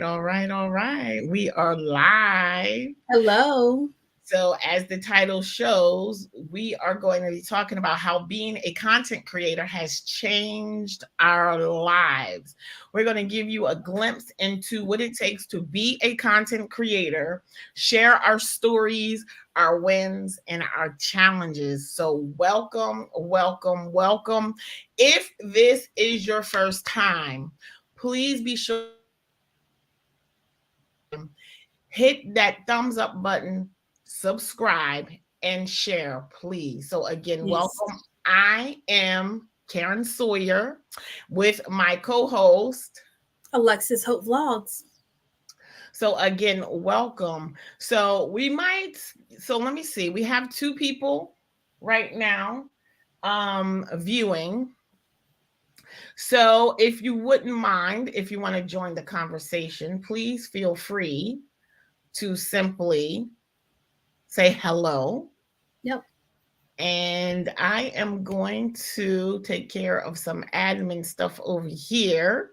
right. We are live. Hello. So, as the title shows, we are going to be talking about how being a content creator has changed our lives. We're going to give you a glimpse into what it takes to be a content creator, share our stories, our wins, and our challenges. So, welcome. If this is your first time, please be sure hit that thumbs up button, subscribe, and share, please. So, again, Yes. welcome. I am Karen Sawyer with my co host. Alexis Hope Vlogs. So, again, welcome. So let me see. We have two people right now viewing. So, if you wouldn't mind, if you want to join the conversation, please feel free to simply say hello. Yep. And I am going to take care of some admin stuff over here.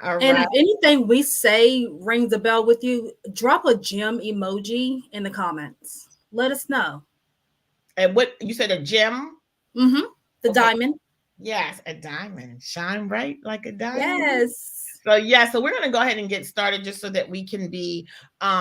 All And right. if anything we say rings a bell with you, drop a gem emoji in the comments. Let us know. And what you said, a gem? Mm-hmm. The Okay. diamond. Yes, a diamond. Shine bright like a diamond. Yes. So we're gonna go ahead and get started just so that we can be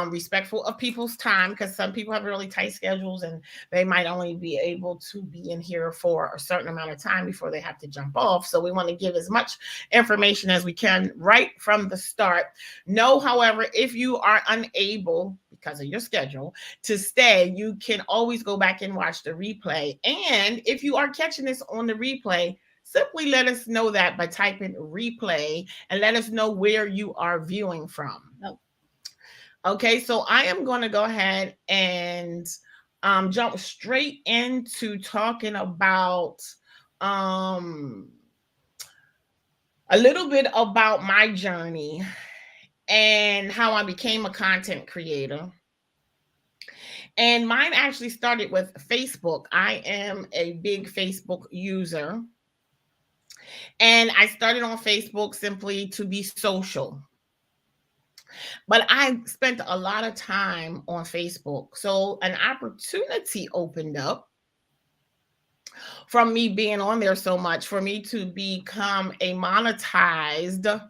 respectful of people's time, because some people have really tight schedules and they might only be able to be in here for a certain amount of time before they have to jump off. So we want to give as much information as we can right from the start. No, however, if you are unable because of your schedule to stay, you can always go back and watch the replay. And if you are catching this on the replay, simply let us know that by typing replay and let us know where you are viewing from. Oh, Okay, so I am going to go ahead and jump straight into talking about um, a little bit about my journey and how I became a content creator. And mine actually started with Facebook. I am a big Facebook user. And I started on Facebook simply to be social. But I spent a lot of time on Facebook. So an opportunity opened up from me being on there so much for me to become a monetized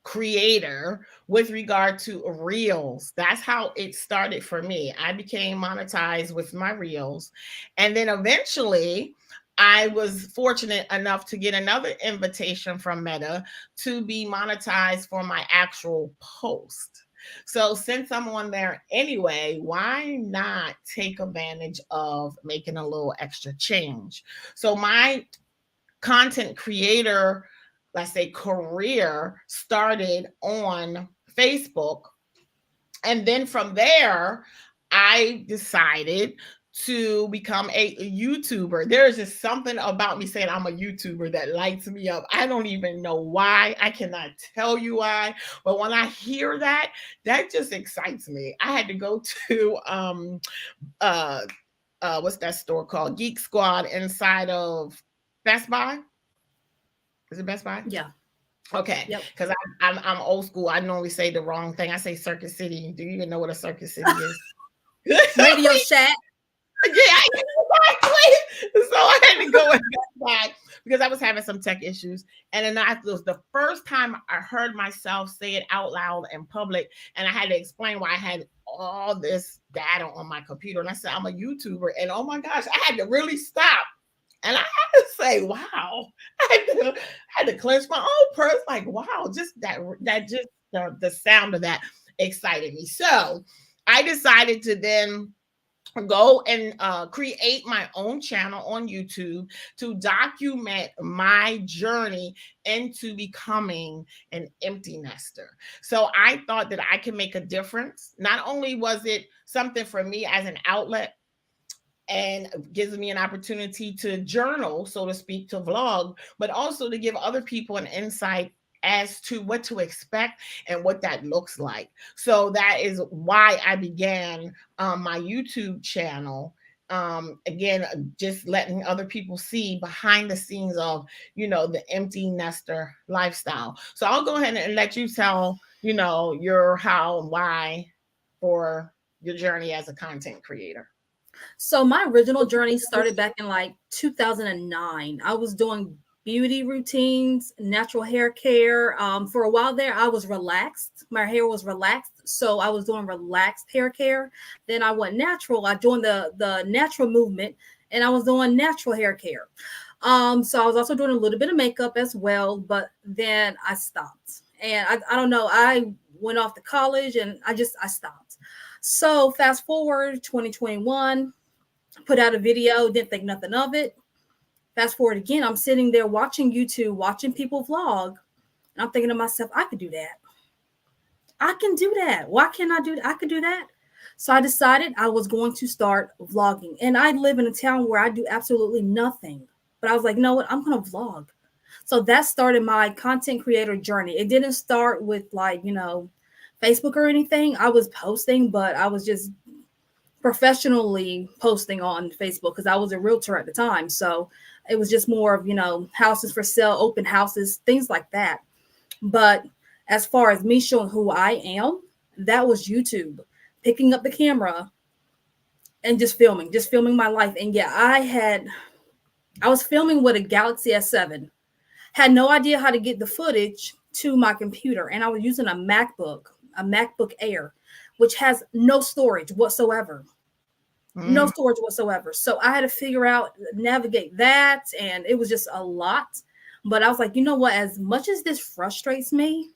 creator with regard to reels. That's how it started for me. I became monetized with my reels. And then eventually, I was fortunate enough to get another invitation from Meta to be monetized for my actual post. So, since I'm on there anyway, why not take advantage of making a little extra change? So, my content creator, let's say, career started on Facebook. And then from there, I decided to become a YouTuber. There's just something about me saying I'm a YouTuber that lights me up. I don't even know why. I cannot tell you why. But when I hear that, that just excites me. I had to go to uh what's that store called? Geek Squad inside of Best Buy. Is it Best Buy? yeah. Okay, Yep. because I'm old school. I normally say the wrong thing. I say Circuit City. Do you even know what a Circuit City is? Yeah, Radio Shack. exactly. So I had to go with that because I was having some tech issues, and then it was the first time I heard myself say it out loud in public, and I had to explain why I had all this data on my computer, and I said I'm a YouTuber, and oh my gosh, I had to really stop. And I had to say, wow. I had to clench my own purse. Like, wow, just the sound of that excited me. So I decided to then go and create my own channel on YouTube to document my journey into becoming an empty nester. So I thought that I could make a difference. Not only was it something for me as an outlet, and gives me an opportunity to journal, so to speak, to vlog, but also to give other people an insight as to what to expect and what that looks like. So that is why I began my YouTube channel. Again, just letting other people see behind the scenes of, the empty nester lifestyle. So I'll go ahead and let you tell your how and why for your journey as a content creator. So my original journey started back in like 2009. I was doing beauty routines, natural hair care. For a while there, I was relaxed. My hair was relaxed, so I was doing relaxed hair care. Then I went natural. I joined the natural movement, and I was doing natural hair care. So I was also doing a little bit of makeup as well, but then I stopped. And I don't know. I went off to college, and I stopped. So fast forward 2021, put out a video, didn't think nothing of it. Fast forward again, I'm sitting there watching YouTube, watching people vlog, and I'm thinking to myself, I could do that. I can do that. Why can't I do that? I could do that. So I decided I was going to start vlogging. And I live in a town where I do absolutely nothing. But I was like, you know what? I'm going to vlog. So that started my content creator journey. It didn't start with Facebook or anything. I was posting, but I was just professionally posting on Facebook because I was a realtor at the time. So it was just more of, houses for sale, open houses, things like that. But as far as me showing who I am, that was YouTube, picking up the camera and just filming my life. And yeah, I was filming with a Galaxy S7, had no idea how to get the footage to my computer. And I was using a MacBook Air, which has no storage whatsoever. No Mm. storage whatsoever. So I had to figure out, navigate that. And it was just a lot. But I was like, you know what? As much as this frustrates me,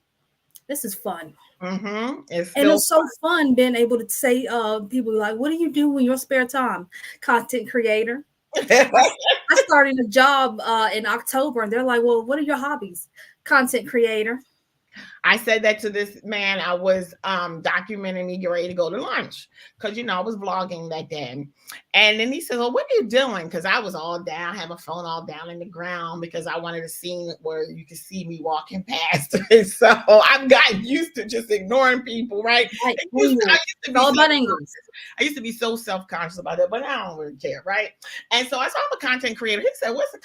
this is fun. It's And still it's so fun being able to say, people like, what do you do in your spare time? Content creator. I, I started a job in October and they're like, well, what are your hobbies? Content creator. I said that to this man. I was documenting me getting ready to go to lunch because I was vlogging that day. And then he says, well, what are you doing? Because I was all down, I have my phone all down in the ground because I wanted a scene where you could see me walking past. And so I've gotten used to just ignoring people, right? Like I used angles. to It's be all so about angles. I used to be so self-conscious about that, but I don't really care, right? And so I saw I'm a content creator. He said, what's a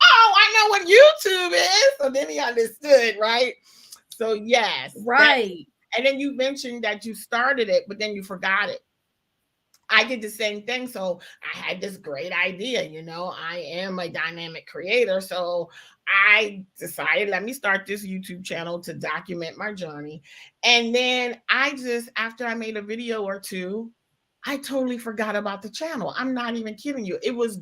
oh, I know what YouTube is. So then he understood, right? So yes, that Right. and then you mentioned that you started it, but then you forgot it. I did the same thing. So I had this great idea, I am a dynamic creator. So I decided, let me start this YouTube channel to document my journey. And then after I made a video or two, I totally forgot about the channel. I'm not even kidding you. It was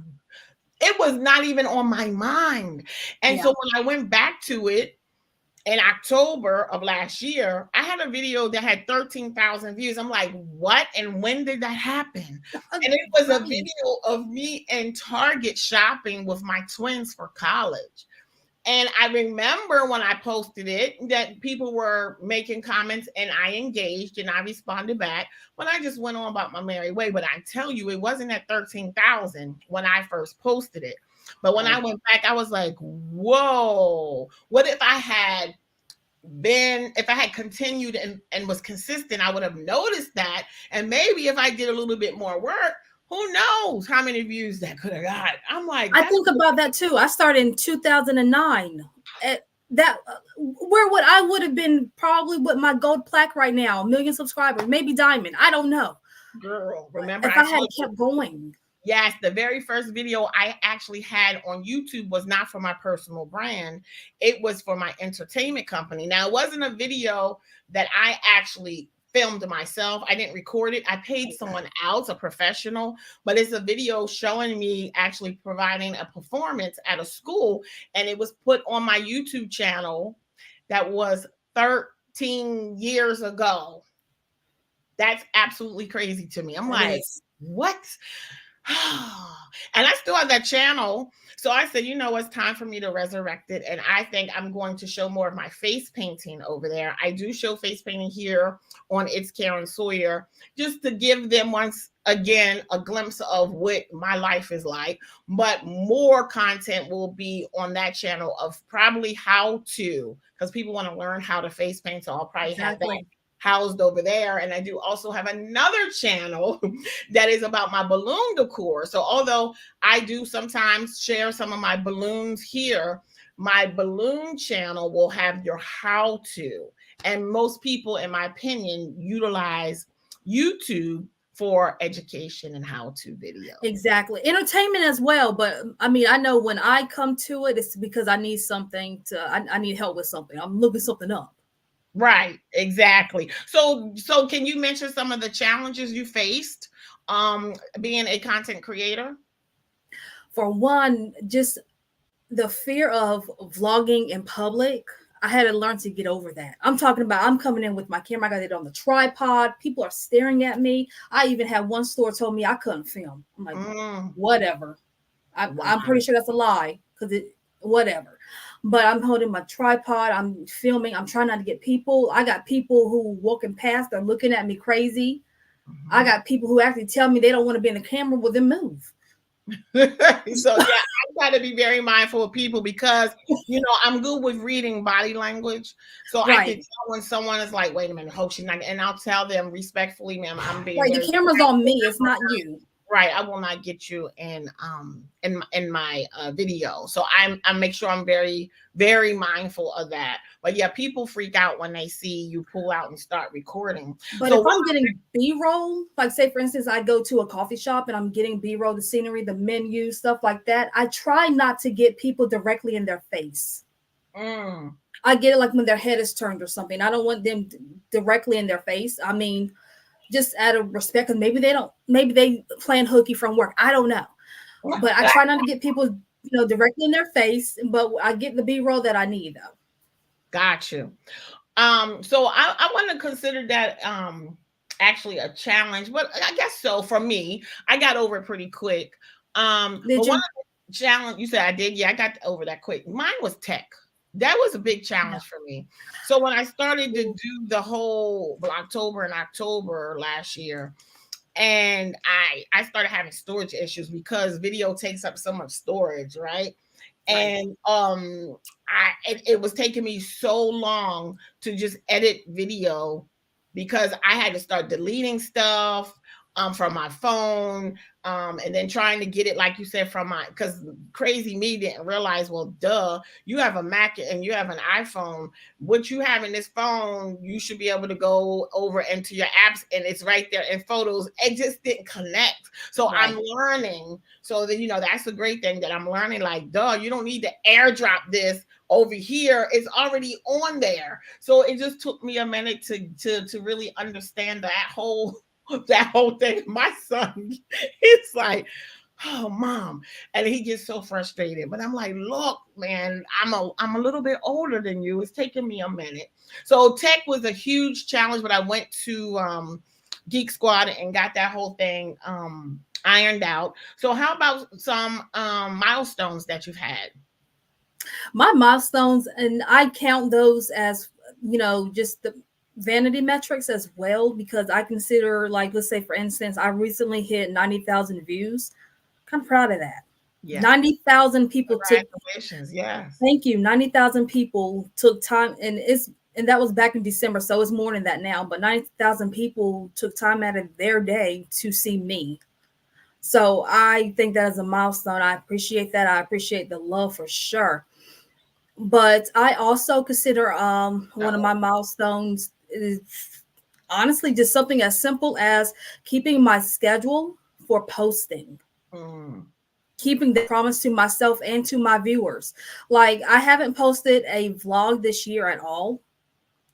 not even on my mind. And Yeah. so when I went back to it in October of last year, I had a video that had 13,000 views. I'm like, what? And when did that happen? And it was a Right. video of me in Target shopping with my twins for college. And I remember when I posted it that people were making comments and I engaged and I responded back. But I just went on about my merry way. But I tell you, it wasn't at 13,000 when I first posted it. But when I Right. went back, I was like, whoa, what if I had continued and was consistent, I would have noticed that. And maybe if I did a little bit more work, who knows how many views that could have got. I'm like, I that's think about that too. I started in 2009. That where would have been probably with my gold plaque right now, a million subscribers, maybe diamond. I don't know. girl. But Remember, if I I had told you, kept going, yes, the very first video I actually had on YouTube was not for my personal brand. It was for my entertainment company. Now, it wasn't a video that I actually filmed myself. I didn't record it. I paid someone else, a professional, but it's a video showing me actually providing a performance at a school. And it was put on my YouTube channel that was 13 years ago. That's absolutely crazy to me. I'm that like, is. what? And I still have that channel. So I said, it's time for me to resurrect it. And I think I'm going to show more of my face painting over there. I do show face painting here on It's Karen Sawyer, just to give them once again a glimpse of what my life is like. But more content will be on that channel of probably how to, because people want to learn how to face paint. So I'll probably have that Exactly. housed over there. And I do also have another channel that is about my balloon decor. So although I do sometimes share some of my balloons here, My balloon channel will have your how to. And most people, in my opinion, utilize YouTube for education and how to videos. Exactly. Entertainment as well. But I mean, I know when I come to it, it's because I need something I need help with something. I'm looking something up. Right, exactly. So can you mention some of the challenges you faced being a content creator? For one, just the fear of vlogging in public. I had to learn to get over that. I'm talking about I'm coming in with my camera, I got it on the tripod. People are staring at me. I even had one store told me I couldn't film. I'm like, Mm, whatever. I'm wow. pretty sure that's a lie because it whatever. But I'm holding my tripod. I'm filming. I'm trying not to get people. I got people who walking past. They're looking at me crazy. I Mhm. got people who actually tell me they don't want to be in the camera. Well, then move. So yeah, I try to be very mindful of people because I'm good with reading body language. So I can Right. tell when someone is like, wait a minute, hope she's not, and I'll tell them respectfully, ma'am, I'm being Right. The very camera's on me. It's not you. right. I will not get you in my video. So I make sure I'm very very mindful of that. But yeah, people freak out when they see you pull out and start recording. But So if what? I'm getting B-roll, like say for instance, I go to a coffee shop and I'm getting B-roll, the scenery, the menu, stuff like that. I try not to get people directly in their face. Mm, I get it like when their head is turned or something. I don't want them directly in their face. I mean, just out of respect, because maybe they playing hooky from work. I don't know. But I try not to get people, directly in their face, but I get the B-roll that I need though. got you. So I want to consider that actually a challenge, but I guess so for me. I got over it pretty quick. Did But one you? of the challenge you said I did, yeah, I got over that quick. Mine was tech. That was a big Yeah. challenge for me. So when I started to do the whole October and October last year, and I started having storage issues because video takes up so much storage, right? Right. And it was taking me so long to just edit video because I had to start deleting stuff from my phone, and then trying to get it, like you said, from my, because crazy me didn't realize, well, duh, you have a Mac and you have an iPhone. What you have in this phone, you should be able to go over into your apps and it's right there in photos. It just didn't connect. So I'm Right. learning. So that that's a great thing that I'm learning. Like, duh, you don't need to airdrop this over here. It's already on there. So it just took me a minute to really understand that whole thing. My son, he's like, oh mom, and he gets so frustrated, but I'm like, look man, I'm a little bit older than you. It's taking me a minute. So tech was a huge challenge, but I went to Geek Squad and got that whole thing ironed out. So how about some milestones that you've had? My milestones, and I count those as, just the vanity metrics as well, because I consider, like, let's say, for instance, I recently hit 90,000 views. Kind of proud of that. Yeah, 90,000 people took, congratulations. Yes. thank you. 90,000 people took time, and that was back in December, so it's more than that now, but 90,000 people took time out of their day to see me. So I think that is a milestone. I appreciate that. I appreciate the love for sure. But I also consider one of my milestones is honestly just something as simple as keeping my schedule for posting, Mm, keeping the promise to myself and to my viewers. Like, I haven't posted a vlog this year at all.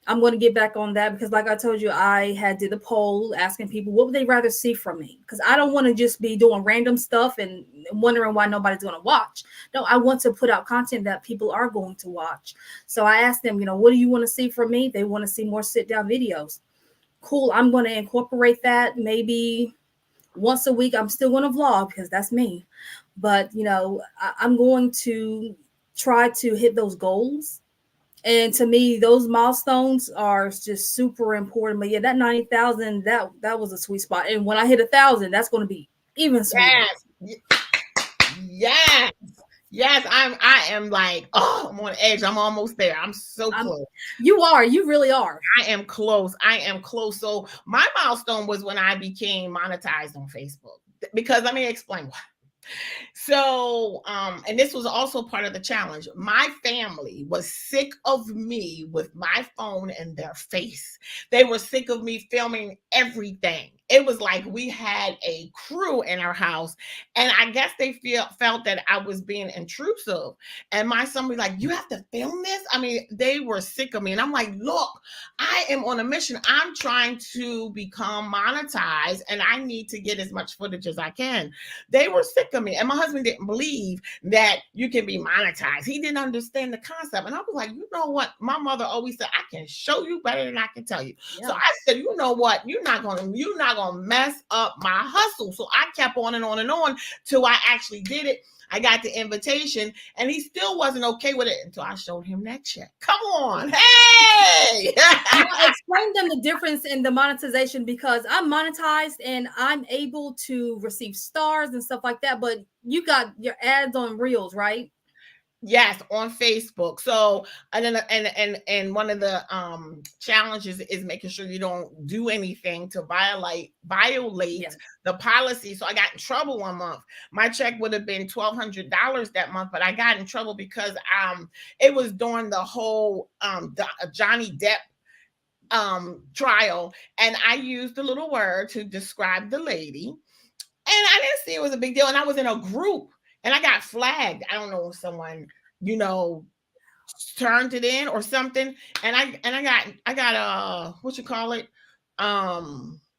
I'm going to get back on that because, like I told you, I had did a poll asking people what would they rather see from me, because I don't want to just be doing random stuff and wondering why nobody's going to watch. No, I want to put out content that people are going to watch. So I asked them, what do you want to see from me? They want to see more sit down videos. Cool. I'm going to incorporate that maybe once a week. I'm still going to vlog because that's me. But, I'm going to try to hit those goals, and to me, those milestones are just super important. But yeah, that 90,000, that was a sweet spot. And when I hit 1,000, that's going to be even sweeter. yes. Yes. Yes, I am like, oh, I'm on edge. I'm almost there. I'm so I'm, close. you really are. I am close. I am close. So my milestone was when I became monetized on Facebook. Because let me explain why. So, and this was also part of the challenge. My family was sick of me with my phone in their face. They were sick of me filming everything. It was like we had a crew in our house, and I guess they felt that I was being intrusive. And my son was like, "You have to film this." I mean, they were sick of me, and I'm like, "Look, I am on a mission. I'm trying to become monetized, and I need to get as much footage as I can." They were sick of me. And my husband didn't believe that you can be monetized. He didn't understand the concept. And I was like, you know what? My mother always said, I can show you better than I can tell you. So Yeah. I said, you know what? You're not gonna mess up my hustle. So I kept on and on and on till I actually did it. I got the invitation, and he still wasn't okay with it until I showed him that check. Come on, hey! Now explain them the difference in the monetization, because I'm monetized and I'm able to receive stars and stuff like that. But you got your ads on Reels, right? Yes, on Facebook. So, and then and one of the challenges is making sure you don't do anything to violate Yes. the policy. So I got in trouble one month. My check would have been $1,200 that month, but I got in trouble because it was during the whole Johnny Depp trial, and I used a little word to describe the lady, and I didn't see it was a big deal. And I was in a group, and I got flagged. I don't know if someone, you know, turned it in or something. And I got what you call it?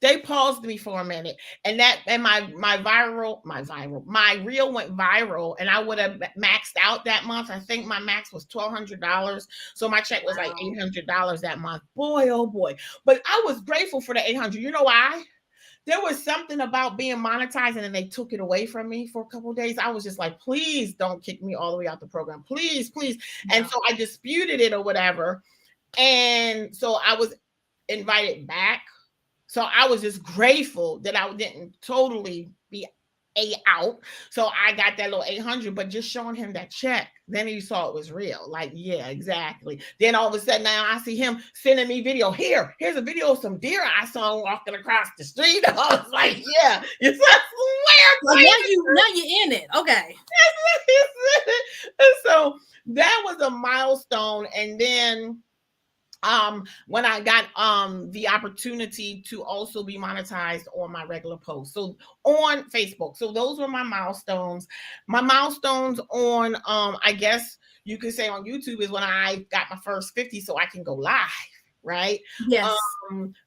They paused me for a minute, and my reel went viral, and I would have maxed out that month. I think my max was $1,200, so my check was like Wow. $800 that month. Boy, oh boy! But I was grateful for the 800. You know why? There was something about being monetized, and then they took it away from me for a couple of days. I was just like, please don't kick me all the way out the program. Please, please. And Yeah. so I disputed it or whatever. And so I was invited back. So I was just grateful that I didn't totally be out. So I got that little 800, but just showing him that check, then he saw it was real. Like, yeah, exactly. Then all of a sudden now I see him sending me video. Here's a video of some deer I saw walking across the street. I was like, yeah, it's I Like swear, now you're in it. Okay. and so that was a milestone. And then when I got the opportunity to also be monetized on my regular post, so on Facebook. So those were my milestones. My milestones on I guess you could say on YouTube is when I got my first 50 so I can go live, right? Yes.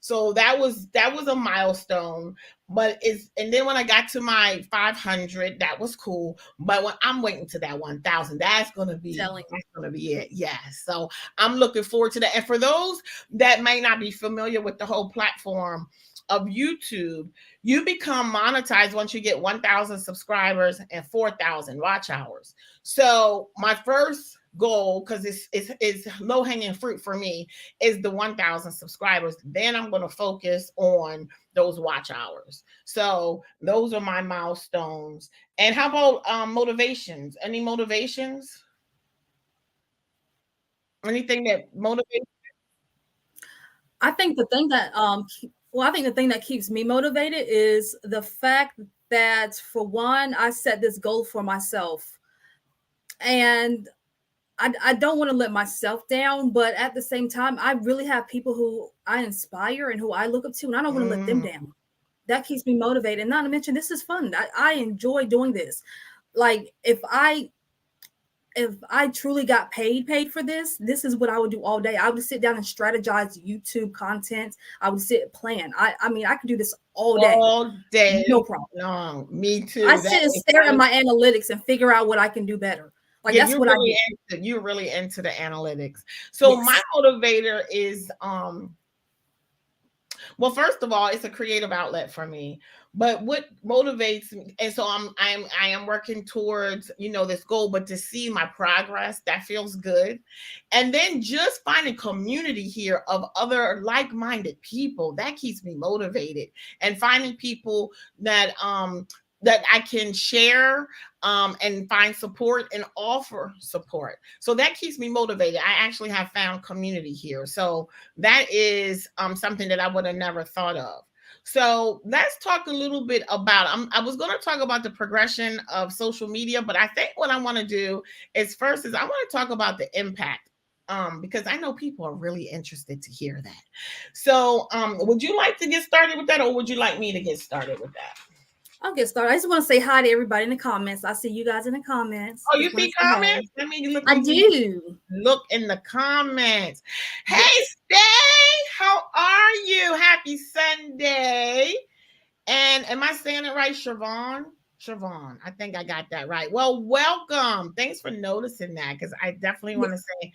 So that was a milestone. But it's and then when I got to my 500, that was cool. But when I'm waiting to that 1,000, Telling. that's gonna be it. Yes. So I'm looking forward to that. And for those that may not be familiar with the whole platform of YouTube, you become monetized once you get 1,000 subscribers and 4,000 watch hours. So my first goal, because it's low hanging fruit for me, is the 1,000 subscribers. Then I'm going to focus on those watch hours. So those are my milestones. And how about motivations? Any motivations? Anything that motivates? I think the thing that well, I think the thing that keeps me motivated is the fact that, for one, I set this goal for myself, and I don't want to let myself down, but at the same time, I really have people who I inspire and who I look up to, and I don't want to let them Mm, down. That keeps me motivated. And not to mention, this is fun. I enjoy doing this. Like, if I truly got paid for this is what I would do all day. I would sit down and strategize YouTube content. I would sit plan. I mean, I could do this all day, all day no problem. long. Me I too. That sit and is stare at so my analytics and figure out what I can do better. Like, yeah, that's what I do. you're really into the analytics. So my Yes. motivator is well, first of all, it's a creative outlet for me. But what motivates me, and so I am working towards, this goal, but to see my progress, that feels good. And then just finding community here of other like-minded people, that keeps me motivated. And finding people that I can share and find support and offer support. So that keeps me motivated. I actually have found community here. So that is something that I would have never thought of. So let's talk a little bit about. I was going to talk about the progression of social media, but I think what I want to do is first is I want to talk about the impact, because I know people are really interested to hear that. So, would you like to get started with that, or would you like me to get started with that? I'll get started. I just want to say hi to everybody in the comments. I see you guys in the comments. Oh, you Just want see to say hey. comments? Let me look. I do. Look in the comments. Yeah. Hey, Stay, how are you? Happy Sunday. And am I saying it right, Siobhan? Siobhan, I think I got that right. Well, welcome. Thanks for noticing that, because I definitely want to say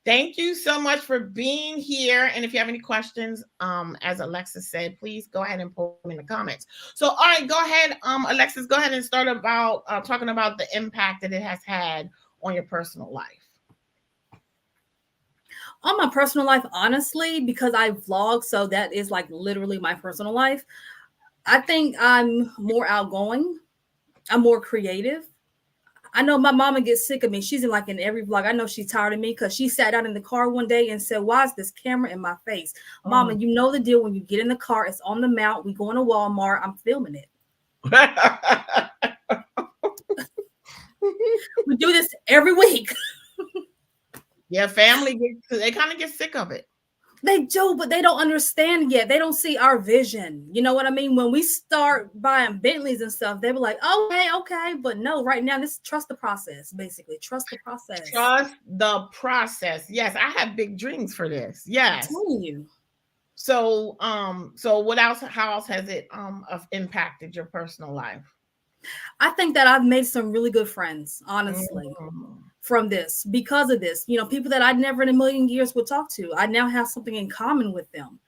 thank you so much for being here. And if you have any questions, as Alexis said, please go ahead and put them in the comments. So, all right, go ahead, Alexis, go ahead and start about talking about the impact that it has had on your personal life. On my personal life, honestly, because I vlog, so that is like literally my personal life. I think I'm more outgoing. I'm more creative. I know my mama gets sick of me. She's in like in every vlog. I know she's tired of me because she sat down in the car one day and said, "Why is this camera in my face?" Mama, Mm. you know the deal. When you get in the car, it's on the mount. We going to Walmart. I'm filming it. We do this every week. Yeah, family gets, they kind of get sick of it. They do, but they don't understand yet. They don't see our vision. You know what I mean? When we start buying Bentleys and stuff, they were like, okay, okay. But no, right now, this trust the process, basically. Trust the process. Trust the process. Yes, I have big dreams for this. I'm Yes. telling you. So what else, how else has it impacted your personal life? I think that I've made some really good friends, honestly, Mm. from this because of this. You know, people that I never in a million years would talk to. I now have something in common with them.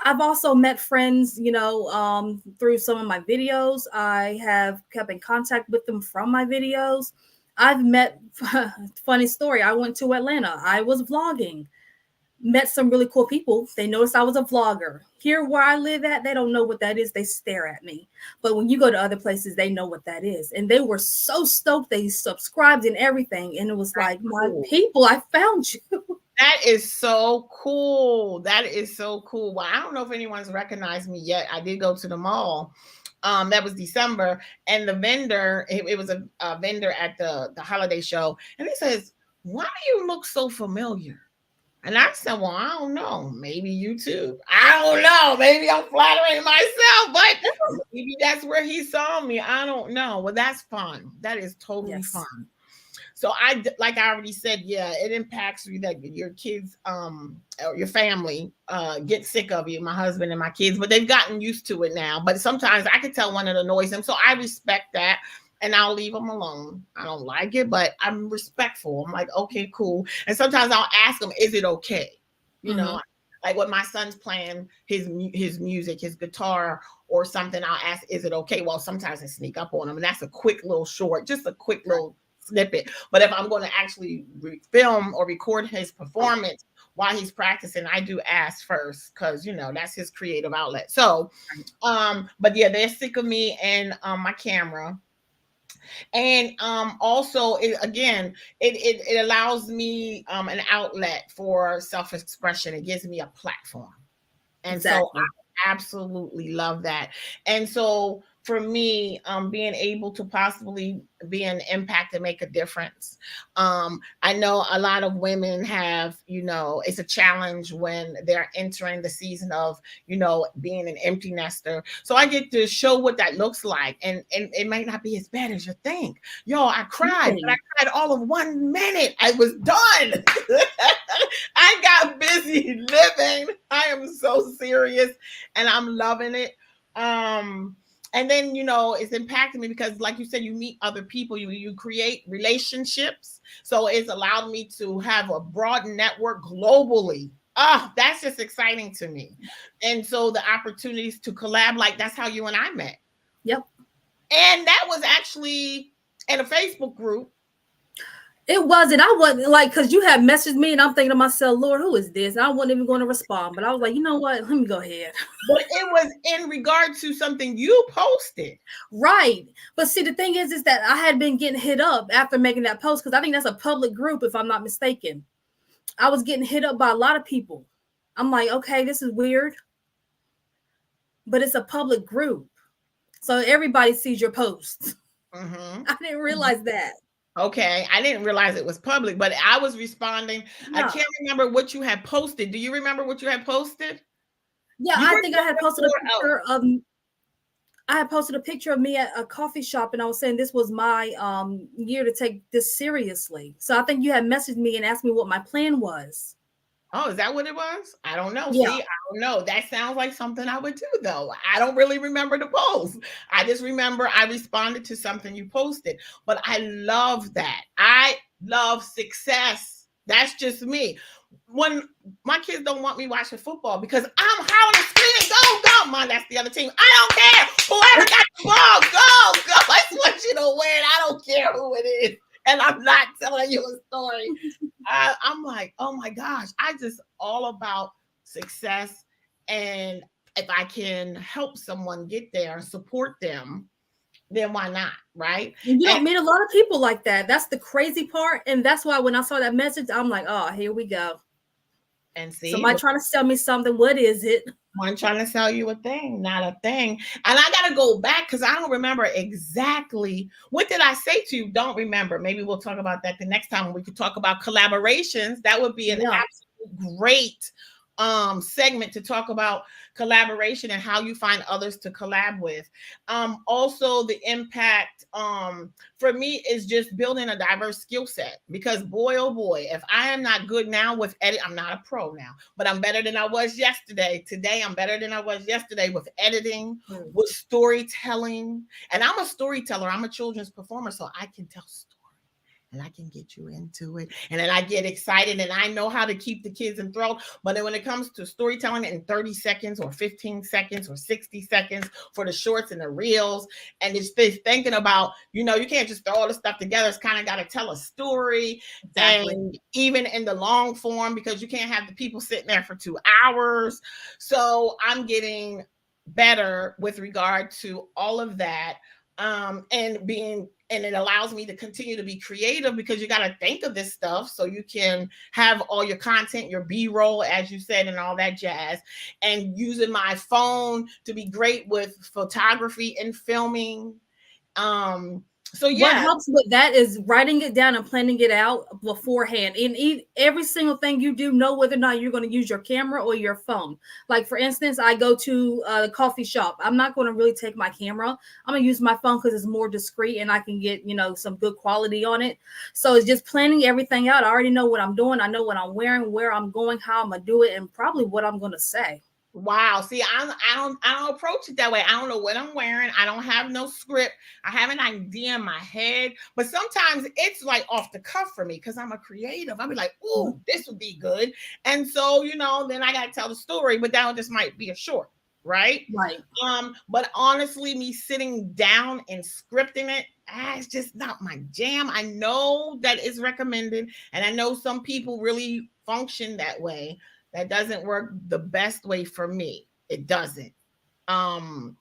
I've also met friends, through some of my videos. I have kept in contact with them from my videos. I've met, funny story, I went to Atlanta. I was vlogging, met some really cool people. They noticed I was a vlogger. Here where I live at, they don't know what that is. They stare at me. But when you go to other places, they know what that is. And they were so stoked. They subscribed and everything. And it was like, my Cool. people, I found you. That is so cool. That is so cool. Well, I don't know if anyone's recognized me yet. I did go to the mall. That was December, and the vendor, it was a vendor at the holiday show, and he says, "Why do you look so familiar?" And I said, "Well, I don't know. Maybe YouTube. I don't know. Maybe I'm flattering myself, but maybe that's where he saw me. I don't know." Well, that's fun. That is totally Yes. fun. So like I already said, yeah, it impacts you that your kids, or your family, get sick of you, my husband and my kids, but they've gotten used to it now. But sometimes I can tell when it annoys them. So I respect that. And I'll leave them alone. I don't like it, but I'm respectful. I'm like, okay, cool. And sometimes I'll ask them, is it okay? You know, like when my son's playing his music, his guitar or something, I'll ask, is it okay? Well, sometimes I sneak up on him, and that's a quick little short, just a quick little snippet. But if I'm going to actually film or record his performance while he's practicing, I do ask first, because that's his creative outlet. So but yeah, they're sick of me and my camera. And also it allows me an outlet for self-expression. It gives me a platform. And so Exactly. I absolutely love that. And so for me, being able to possibly be an impact and make a difference. I know a lot of women have, it's a challenge when they're entering the season of, being an empty nester. So I get to show what that looks like. And it might not be as bad as you think. Yo, I cried, but I cried all of 1 minute. I was done. I got busy living. I am so serious and I'm loving it. And then it's impacted me because, like you said, you meet other people, you create relationships. So it's allowed me to have a broad network globally. That's just exciting to me. And so the opportunities to collab, like that's how you and I met. Yep. And that was actually in a Facebook group. It wasn't. I wasn't like, because you had messaged me and I'm thinking to myself, Lord, who is this? And I wasn't even going to respond. But I was like, you know what? Let me go ahead. But it was in regard to something you posted. Right. But see, the thing is that I had been getting hit up after making that post, because I think that's a public group, if I'm not mistaken. I was getting hit up by a lot of people. I'm like, okay, this is weird. but it's a public group. So everybody sees your posts. Mm-hmm. I didn't realize that. Okay, I didn't realize it was public, but I was responding. I Yeah. can't remember what you had posted. Do you remember what you had posted? Yeah, You I were think I had going posted a for picture of I had posted a picture of me at a coffee shop, and I was saying this was my year to take this seriously. So I think you had messaged me and asked me what my plan was. Oh, is that what it was? I don't know. Yeah. See, I don't know. That sounds like something I would do, though. I don't really remember the post. I just remember I responded to something you posted. But I love that. I love success. That's just me. When my kids don't want me watching football because I'm howling and screaming, go, go. Mom, that's the other team. I don't care. Whoever got the ball, go, go. I just want you to win. I don't care who it is. And I'm not telling you a story. I'm like, oh my gosh, I just all about success. And if I can help someone get there and support them, then why not? Right. And you And, don't meet a lot of people like that. That's the crazy part. And that's why when I saw that message, I'm like, oh, here we go. and see, Somebody trying to sell me something. What is it? one trying to sell you a thing, not a thing. And I got to go back because I don't remember exactly what did I say to you. Don't remember. Maybe we'll talk about that the next time. We could talk about collaborations. That would be an Yeah. absolute great segment to talk about collaboration and how you find others to collab with. Also the impact for me is just building a diverse skill set because boy oh boy, if I am not good now with edit, I'm not a pro now, but I'm better than I was yesterday. Today I'm better than I was yesterday with editing, with storytelling. And I'm a storyteller, I'm a children's performer, so I can tell stories and I can get you into it. And then I get excited and I know how to keep the kids enthralled. But then when it comes to storytelling in 30 seconds or 15 seconds or 60 seconds for the shorts and the reels, and it's this thinking about, you can't just throw all the stuff together. It's kind of got to tell a story. Exactly. And even in the long form, because you can't have the people sitting there for 2 hours. So I'm getting better with regard to all of that. And it allows me to continue to be creative because you got to think of this stuff so you can have all your content, your B-roll, as you said, and all that jazz, and using my phone to be great with photography and filming. So What yeah. helps with that is writing it down and planning it out beforehand. And every single thing you do, know whether or not you're going to use your camera or your phone. Like, for instance, I go to a coffee shop. I'm not going to really take my camera. I'm going to use my phone because it's more discreet and I can get, some good quality on it. So it's just planning everything out. I already know what I'm doing. I know what I'm wearing, where I'm going, how I'm going to do it, and probably what I'm going to say. Wow. See, I don't approach it that way. I don't know what I'm wearing. I don't have no script. I have an idea in my head, but sometimes it's like off the cuff for me because I'm a creative. I'll be like, "Ooh, this would be good," and so then I got to tell the story. But that just might be a short, right? Right. But honestly, me sitting down and scripting it, it's just not my jam. I know that it's recommended, and I know some people really function that way. That doesn't work the best way for me. It doesn't. Um,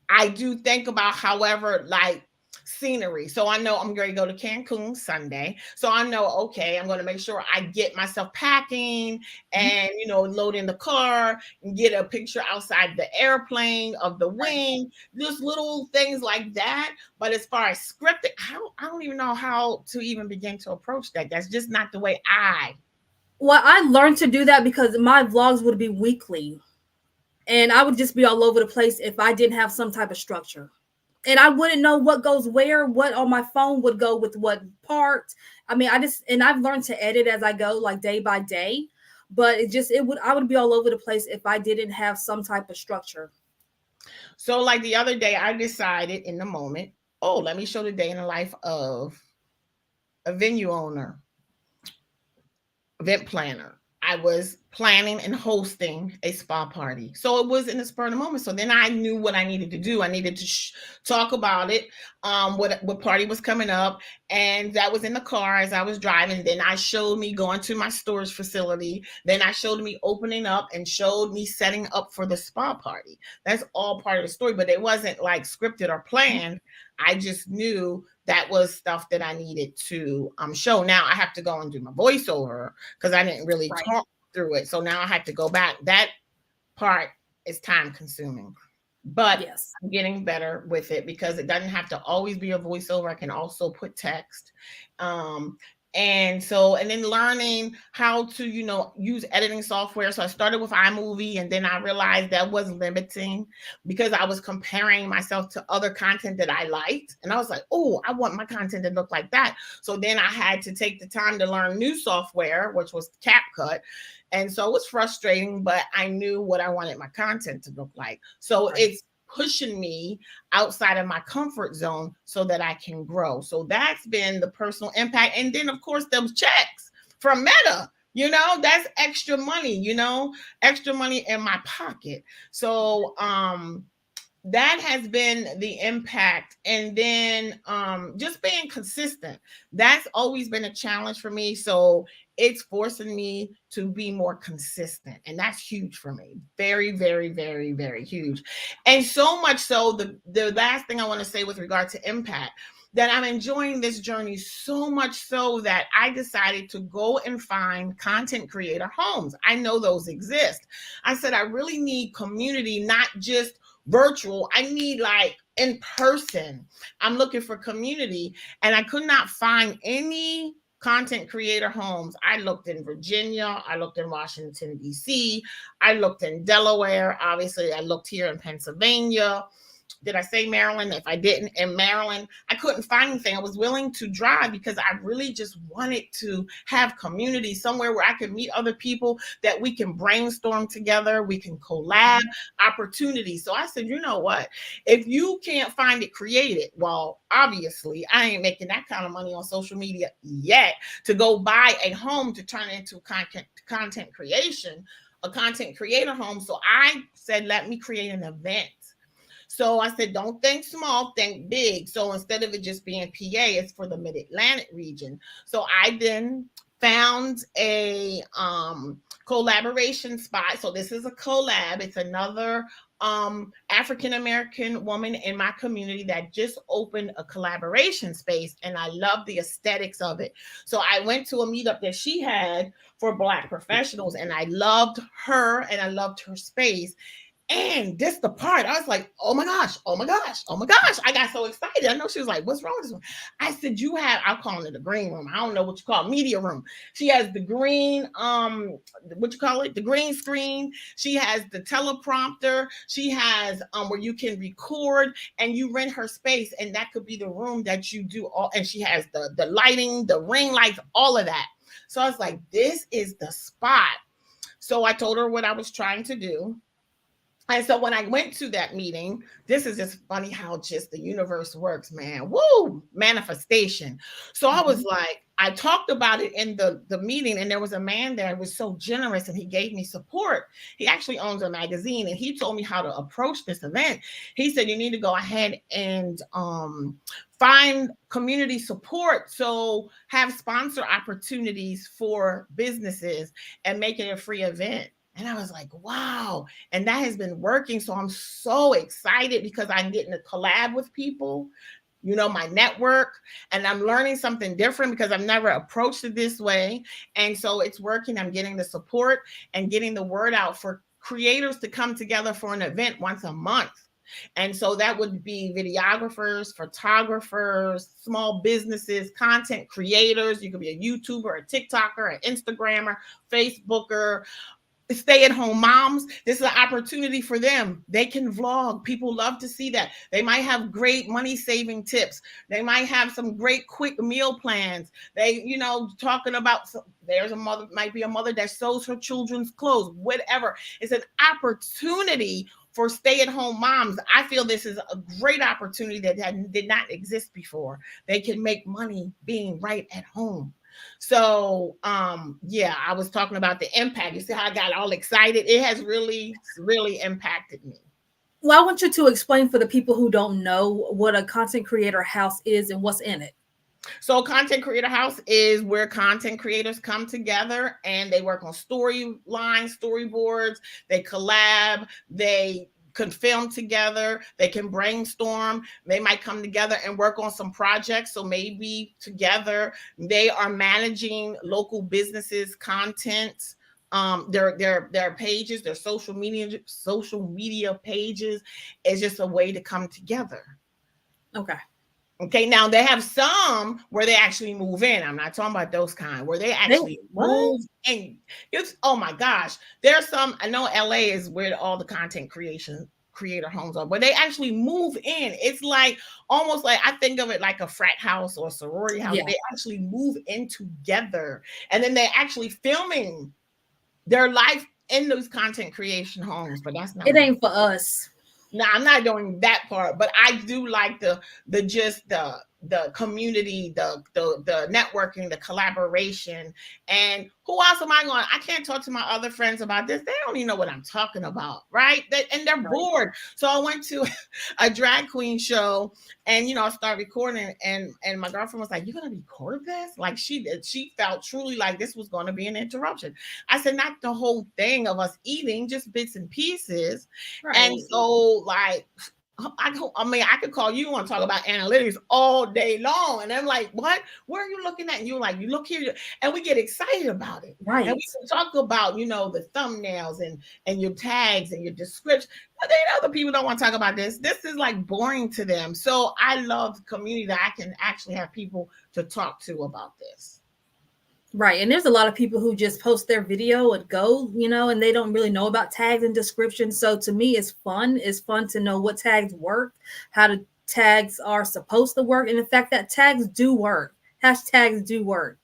I do think about, however, like scenery. So I know I'm going to go to Cancun Sunday. So I know, okay, I'm going to make sure I get myself packing and, load in the car and get a picture outside the airplane of the Right. wing, just little things like that. But as far as scripting, I don't even know how to even begin to approach that. That's just not the way I. Well, I learned to do that because my vlogs would be weekly and I would just be all over the place if I didn't have some type of structure. And I wouldn't know what goes where, what on my phone would go with what part. I mean, I've learned to edit as I go, like day by day. But I would be all over the place if I didn't have some type of structure. So like the other day, I decided in the moment, oh, let me show the day in the life of a venue owner, event planner. I was planning and hosting a spa party. So it was in the spur of the moment. So then I knew what I needed to do. I needed to talk about it, what party was coming up. And that was in the car as I was driving. Then I showed me going to my storage facility. Then I showed me opening up and showed me setting up for the spa party. That's all part of the story, but it wasn't like scripted or planned. I just knew that was stuff that I needed to show. Now I have to go and do my voiceover because I didn't really Right. talk through it. So now I have to go back. That part is time consuming. but Yes. I'm getting better with it because it doesn't have to always be a voiceover. I can also put text. Um, and then learning how to, use editing software. So I started with iMovie, and then I realized that was limiting because I was comparing myself to other content that I liked. And I was like, oh, I want my content to look like that. So then I had to take the time to learn new software, which was CapCut. And so it was frustrating, but I knew what I wanted my content to look like. So Right. it's pushing me outside of my comfort zone so that I can grow. So that's been the personal impact. And then, of course, those checks from Meta. That's extra money, extra money in my pocket. So that has been the impact. And then just being consistent, that's always been a challenge for me. So it's forcing me to be more consistent, and that's huge for me. Very, very, very, very huge. And so much so, the last thing I want to say with regard to impact, that I'm enjoying this journey so much so that I decided to go and find content creator homes. I know those exist. I said I really need community, not just virtual. I need like in person. I'm looking for community, and I could not find any content creator homes. I looked in Virginia, I looked in Washington, D.C., I looked in Delaware, obviously, I looked here in Pennsylvania. Did I say Maryland? If I didn't, in Maryland, I couldn't find anything. I was willing to drive because I really just wanted to have community somewhere where I could meet other people, that we can brainstorm together, we can collab, Mhm. opportunities. So I said, you know what? If you can't find it, create it. Well, obviously, I ain't making that kind of money on social media yet to go buy a home to turn it into content creation, a content creator home. So I said, let me create an event. So I said, don't think small, think big. So instead of it just being PA, it's for the Mid Atlantic region. So I then found a collaboration spot. So this is a collab. It's another African American woman in my community that just opened a collaboration space, and I love the aesthetics of it. So I went to a meetup that she had for Black professionals, and I loved her and I loved her space. And this the part I was like, oh my gosh, oh my gosh, oh my gosh. I got so excited. I know she was like, what's wrong with this one? I said, you have, I'm calling it the green room. I don't know what you call it, media room. She has the green, what you call it? The green screen. She has the teleprompter. She has where you can record, and you rent her space, and that could be the room that you do all, and she has the lighting, the ring lights, all of that. So I was like, this is the spot. So I told her what I was trying to do. And so when I went to that meeting, this is just funny how just the universe works, man. Woo, manifestation. So I was Mhm. like, I talked about it in the meeting, and there was a man there who was so generous, and he gave me support. He actually owns a magazine, and he told me how to approach this event. He said, you need to go ahead and find community support. So have sponsor opportunities for businesses and make it a free event. And I was like, wow. And that has been working. So I'm so excited because I'm getting to collab with people, my network, and I'm learning something different because I've never approached it this way. And so it's working. I'm getting the support and getting the word out for creators to come together for an event once a month. And so that would be videographers, photographers, small businesses, content creators. You could be a YouTuber, a TikToker, an Instagrammer, Facebooker, stay at home moms. This is an opportunity for them. They can vlog. People love to see that. They might have great money saving tips. They might have some great quick meal plans. They, talking about, there's a mother, might be a mother that sews her children's clothes, whatever. It's an opportunity for stay at home moms. I feel this is a great opportunity that did not exist before. They can make money being right at home. So yeah, I was talking about the impact. You see how I got all excited? It has really, really impacted me. Well, I want you to explain for the people who don't know what a content creator house is and what's in it. So content creator house is where content creators come together and they work on storylines, storyboards, they collab, they can film together, they can brainstorm, they might come together and work on some projects. So maybe together they are managing local businesses content, their pages, their social media pages is just a way to come together. Okay. Okay, now they have some where they actually move in. I'm not talking about those kind where they They actually what? move in. It's oh my gosh. There's some I know LA is where all the content creation creator homes are, but they actually move in. It's like almost like I think of it like a frat house or a sorority house. Yeah. They actually move in together and then they actually filming their life in those content creation homes, but that's not It what I'm. ain't for us. Now I'm not doing that part, but I do like the just the community, the networking, the collaboration. And who else am I going? I can't talk to my other friends about this. They don't even know what I'm talking about, right? And they're Right. bored. So I went to a drag queen show, and I started recording, and my girlfriend was like, "You're gonna record this?" Like she did. She felt truly like this was going to be an interruption. I said, "Not the whole thing of us eating, just bits and pieces." And Right. so, like, I mean, I could call you and talk about analytics all day long. And I'm like, what? Where are you looking at? And you're like, you look here. And we get excited about it. And we Right. can talk about, the thumbnails and your tags and your description. But then other people don't want to talk about this. This is like boring to them. So I love the community that I can actually have people to talk to about this. Right. And there's a lot of people who just post their video and go, and they don't really know about tags and descriptions. So to me, it's fun. It's fun to know what tags work, how the tags are supposed to work, and the fact that tags do work. Hashtags do work.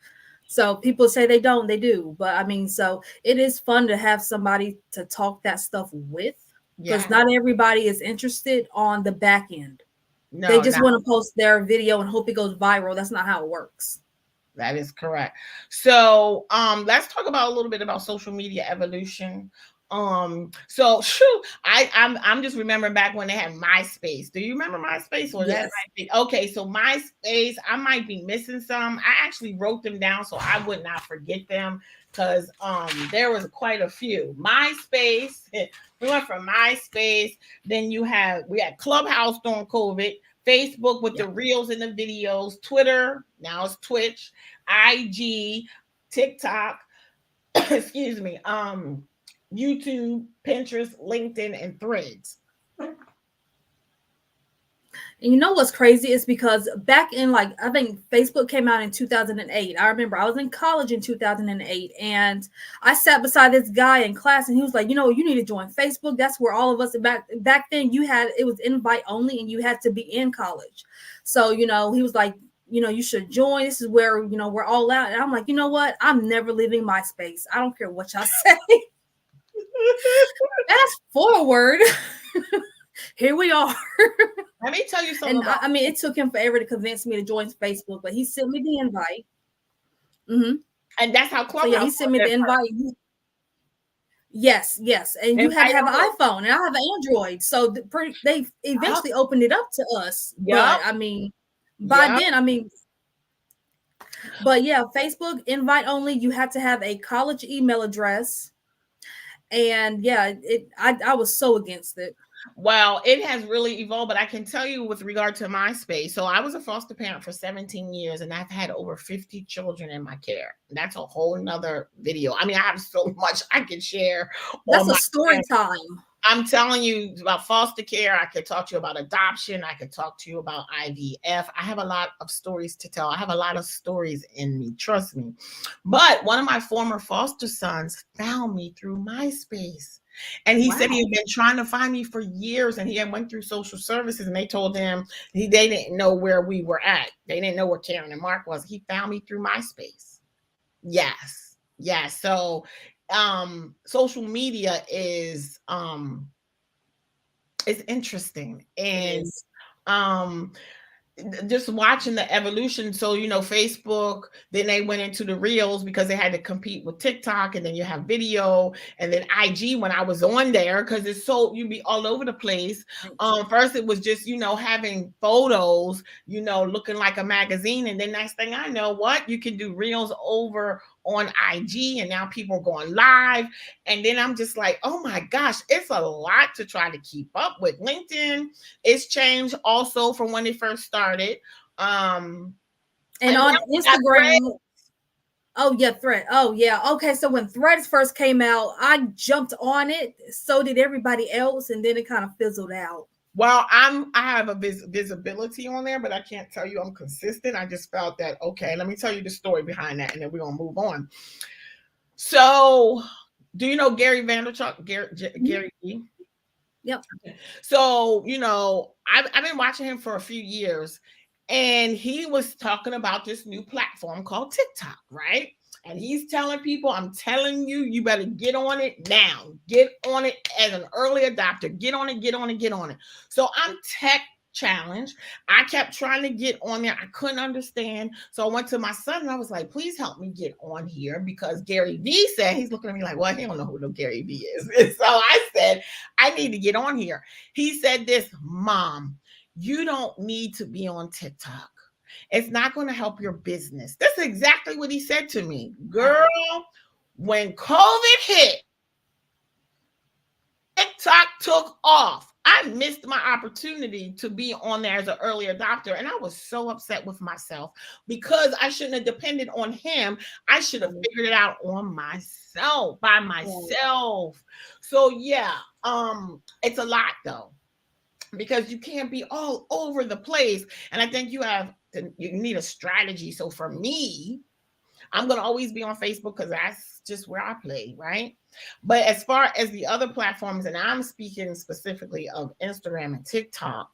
So people say they don't, they do. But I mean, so it is fun to have somebody to talk that stuff with because Yeah. not everybody is interested on the back end. They No, just not. want to post their video and hope it goes viral. That's not how it works. That is correct. So, let's talk about a little bit about social media evolution. So, shoo, I'm just remembering back when they had MySpace. Do you remember MySpace? Or that Yes. might be okay. So MySpace, I might be missing some. I actually wrote them down so I would not forget them because there was quite a few. MySpace. We went from MySpace. Then we had Clubhouse during COVID. Facebook with Yeah. the reels and the videos, Twitter, now it's Twitch, IG, TikTok, excuse me, YouTube, Pinterest, LinkedIn, and Threads. And you know what's crazy is because back in like I think Facebook came out in 2008. I remember I was in college in 2008 and I sat beside this guy in class and he was like, you need to join Facebook. That's where all of us back then it was invite only and you had to be in college. So, he was like, you should join. This is where, we're all out. And I'm like, you know what? I'm never leaving MySpace. I don't care what y'all say. Fast forward. Here we are. Let me tell you something And about. I mean, it took him forever to convince me to join Facebook, but he sent me the invite. Mm-hmm. And that's how So yeah, Clubhouse he sent me was the at first. invite. Yes, yes, and you had to Invite have an only. iPhone, and I have an Android. So they Yup, eventually opened it up to us. But yup, I mean, by yup. then, I mean, but yeah, Facebook invite only. You had to have a college email address, and yeah, I was so against it. Well, it has really evolved, but I can tell you with regard to MySpace. So I was a foster parent for 17 years and I've had over 50 children in my care. That's a whole nother video. I mean, I have so much I can share That's on a my story time. I'm telling you about foster care. I could talk to you about adoption. I could talk to you about IVF. I have a lot of stories to tell. I have a lot of stories in me, trust me. But one of my former foster sons found me through MySpace. And he said he Wow. had been trying to find me for years and he had went through social services and they told him they didn't know where we were at. They didn't know where Karen and Mark was. He found me through MySpace. Yes. Yes. So social media is interesting It and is. um just watching the evolution. So, Facebook, then they went into the reels because they had to compete with TikTok, and then you have video, and then IG when I was on there, because it's so you be all over the place. IG. First it was just, having photos, looking like a magazine, and then next thing I know, what you can do reels over on IG, and now people are going live. And then I'm just like, oh my gosh, it's a lot to try to keep up with. LinkedIn, it's changed also from when it first started. And And on now we got Instagram, Threads. Oh yeah, Thread. Oh yeah. Okay, so when Threads first came out, I jumped on it. So did everybody else, and then it kind of fizzled out. Well, I have a visibility on there, but I can't tell you I'm consistent. I just felt that okay. Let me tell you the story behind that, and then we're gonna move on. So, do you know Gary Vanderchuck? Mhm. Gary V? Yep. So, I've been watching him for a few years, and he was talking about this new platform called TikTok, right? And he's telling people, I'm telling you, you better get on it now. Get on it as an early adopter. Get on it, get on it, get on it. So I'm tech challenged. I kept trying to get on there. I couldn't understand. So I went to my son and I was like, please help me get on here because Gary V said, he's looking at me like, well, he don't know who no Gary V is. And so I said, I need to get on here. He said this, Mom, you don't need to be on TikTok. It's not going to help your business. That's exactly what he said to me. Girl, Wow. when COVID hit, TikTok took off. I missed my opportunity to be on there as an early adopter. And I was so upset with myself because I shouldn't have depended on him. I should have Right. figured it out on myself, by Right. myself. So yeah, it's a lot though because you can't be all over the place. And I think you need a strategy. So for me, I'm gonna always be on Facebook because that's just where I play, right? But as far as the other platforms, and I'm speaking specifically of Instagram and TikTok,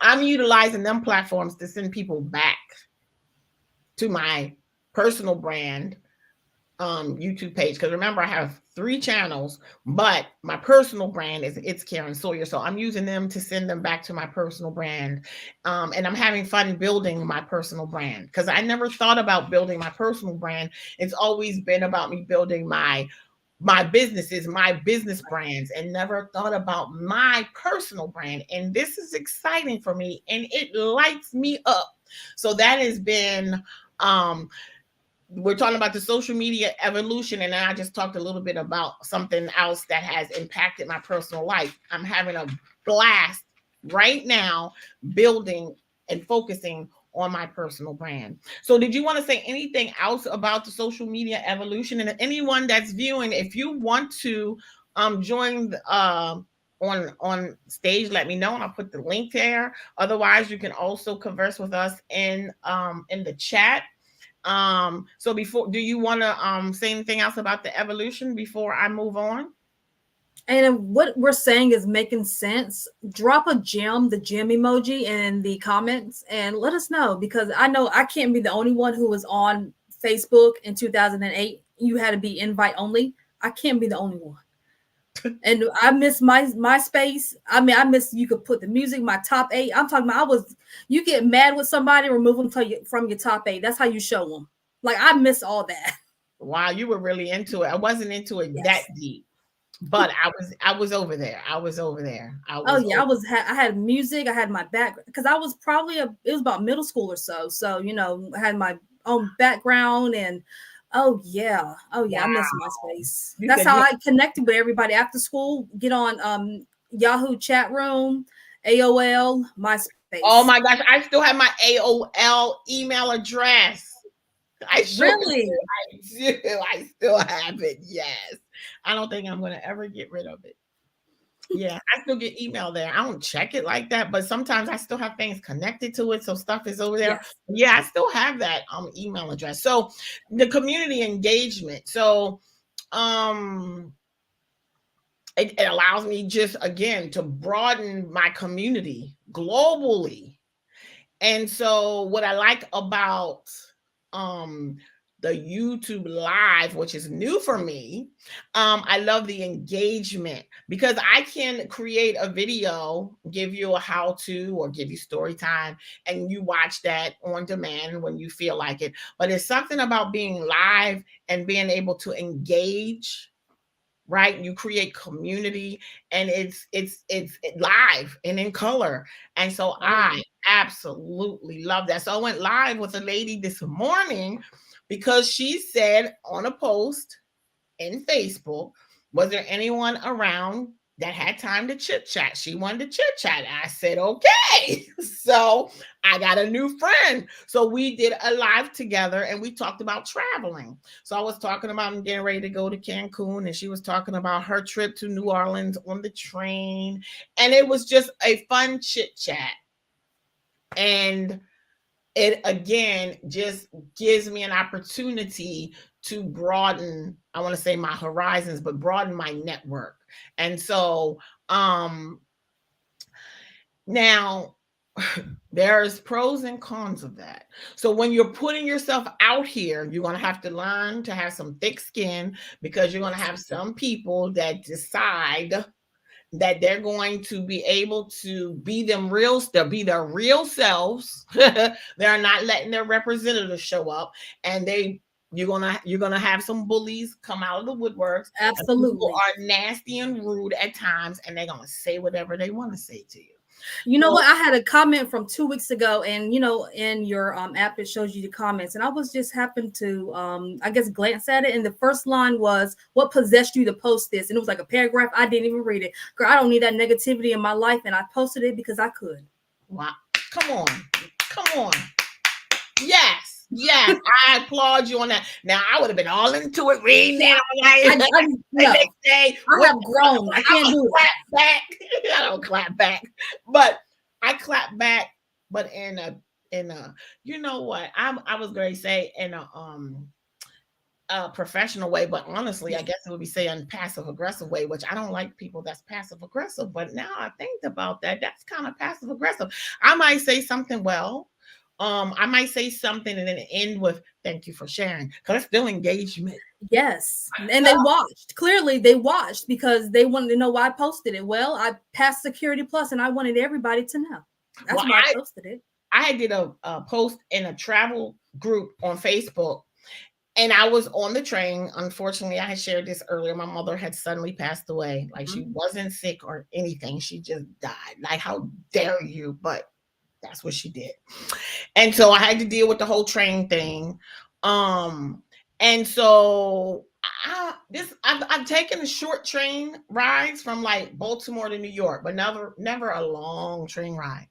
I'm utilizing them platforms to send people back to my personal brand YouTube page because remember I have 3 channels, but my personal brand is It's Karen Sawyer, so I'm using them to send them back to my personal brand, and I'm having fun building my personal brand because I never thought about building my personal brand. It's always been about me building my businesses, my business brands, and never thought about my personal brand. And this is exciting for me, and it lights me up. So that has been um we're talking about the social media evolution, and I just talked a little bit about something else that has impacted my personal life. I'm having a blast right now building and focusing on my personal brand. So did you want to say anything else about the social media evolution? And anyone that's viewing, if you want to join on stage, let me know and I'll put the link there. Otherwise you can also converse with us in the chat. So before, do you want to say anything else about the evolution before I move on? And what we're saying is making sense. Drop a gem, the gem emoji in the comments and let us know because I know I can't be the only one who was on Facebook in 2008. You had to be invite only. I can't be the only one. And I miss my space. I mean, I miss you could put the music, my top 8. I'm talking about you get mad with somebody, remove them from your top 8. That's how you show them. Like I miss all that. Wow, you were really into it. I wasn't into it that Yes. deep, but I was over there. I was over there. I Oh was yeah, over. I had music, I had my back because I was probably it was about middle school or so. So, I had my own background and oh yeah, I Wow. miss MySpace. You That's said how you. I connected with everybody after school, get on Yahoo chat room, AOL, Oh MySpace. my gosh, I still have my AOL email address. I sure Really? do. I still have it. Yes. I don't think I'm going to ever get rid of it. Yeah, I still get email there. I don't check it like that, but sometimes I still have things connected to it, so stuff is over there. Yes. Yeah, I still have that email address. So the community engagement. So um it allows me just again to broaden my community globally. And so what I like about um the YouTube live, which is new for me, I love the engagement because I can create a video, give you a how to or give you story time, and you watch that on demand when you feel like it. But it's something about being live and being able to engage, right? You create community and it's live and in color. And so Oh I yeah. absolutely love that. So I went live with a lady this morning because she said on a post in Facebook, was there anyone around that had time to chit chat. She wanted to chit chat. I said, okay. So I got a new friend. So we did a live together and we talked about traveling. So I was talking about I'm getting ready to go to Cancun, and she was talking about her trip to New Orleans on the train. And it was just a fun chit chat. And it again just gives me an opportunity to broaden, I want to say my horizons, but broaden my network. And so now there's pros and cons of that. So when you're putting yourself out here, you're going to have to learn to have some thick skin, because you're going to Yes. have some people that decide that they're going to be able to be they'll be their real selves. They're not letting their representatives show up, and you're gonna have some bullies come out of the woodworks, and people Absolutely. are nasty and rude at times, and they're gonna say whatever they want to say to you. You know So what? I had a comment from 2 weeks ago, and in your app, it shows you the comments, and I was just happened to, I guess, glance at it, and the first line was, "What possessed you to post this?" And it was like a paragraph. I didn't even read it. Girl, I don't need that negativity in my life, and I posted it because I could. wow, come on, come on. Yes, yes, I applaud you on that. Now I would have been all into it, reading Yeah, it all night. I The no, next day, I have grown. I I'm can't a do it. clap back. I don't clap back, but I clap back, but in a you know what I was going to say in a professional way, but honestly, I guess it would be saying passive aggressive way, which I don't like people that's passive aggressive. But now I think about that, that's kind of passive aggressive. I might say something well. I might say something and then end with "thank you for sharing," because it's still engagement. Yes, and they watched. Clearly, they watched because they wanted to know why I posted it. Well, I passed Security Plus, and I wanted everybody to know. That's Well, why I posted it. I did a post in a travel group on Facebook, and I was on the train. Unfortunately, I had shared this earlier. My mother had suddenly passed away. Like, she Mhm. wasn't sick or anything. She just died. Like, how dare you? But that's what she did. And so I had to deal with the whole train thing. Um, and so I've taken the short train rides from like Baltimore to New York, but never a long train ride.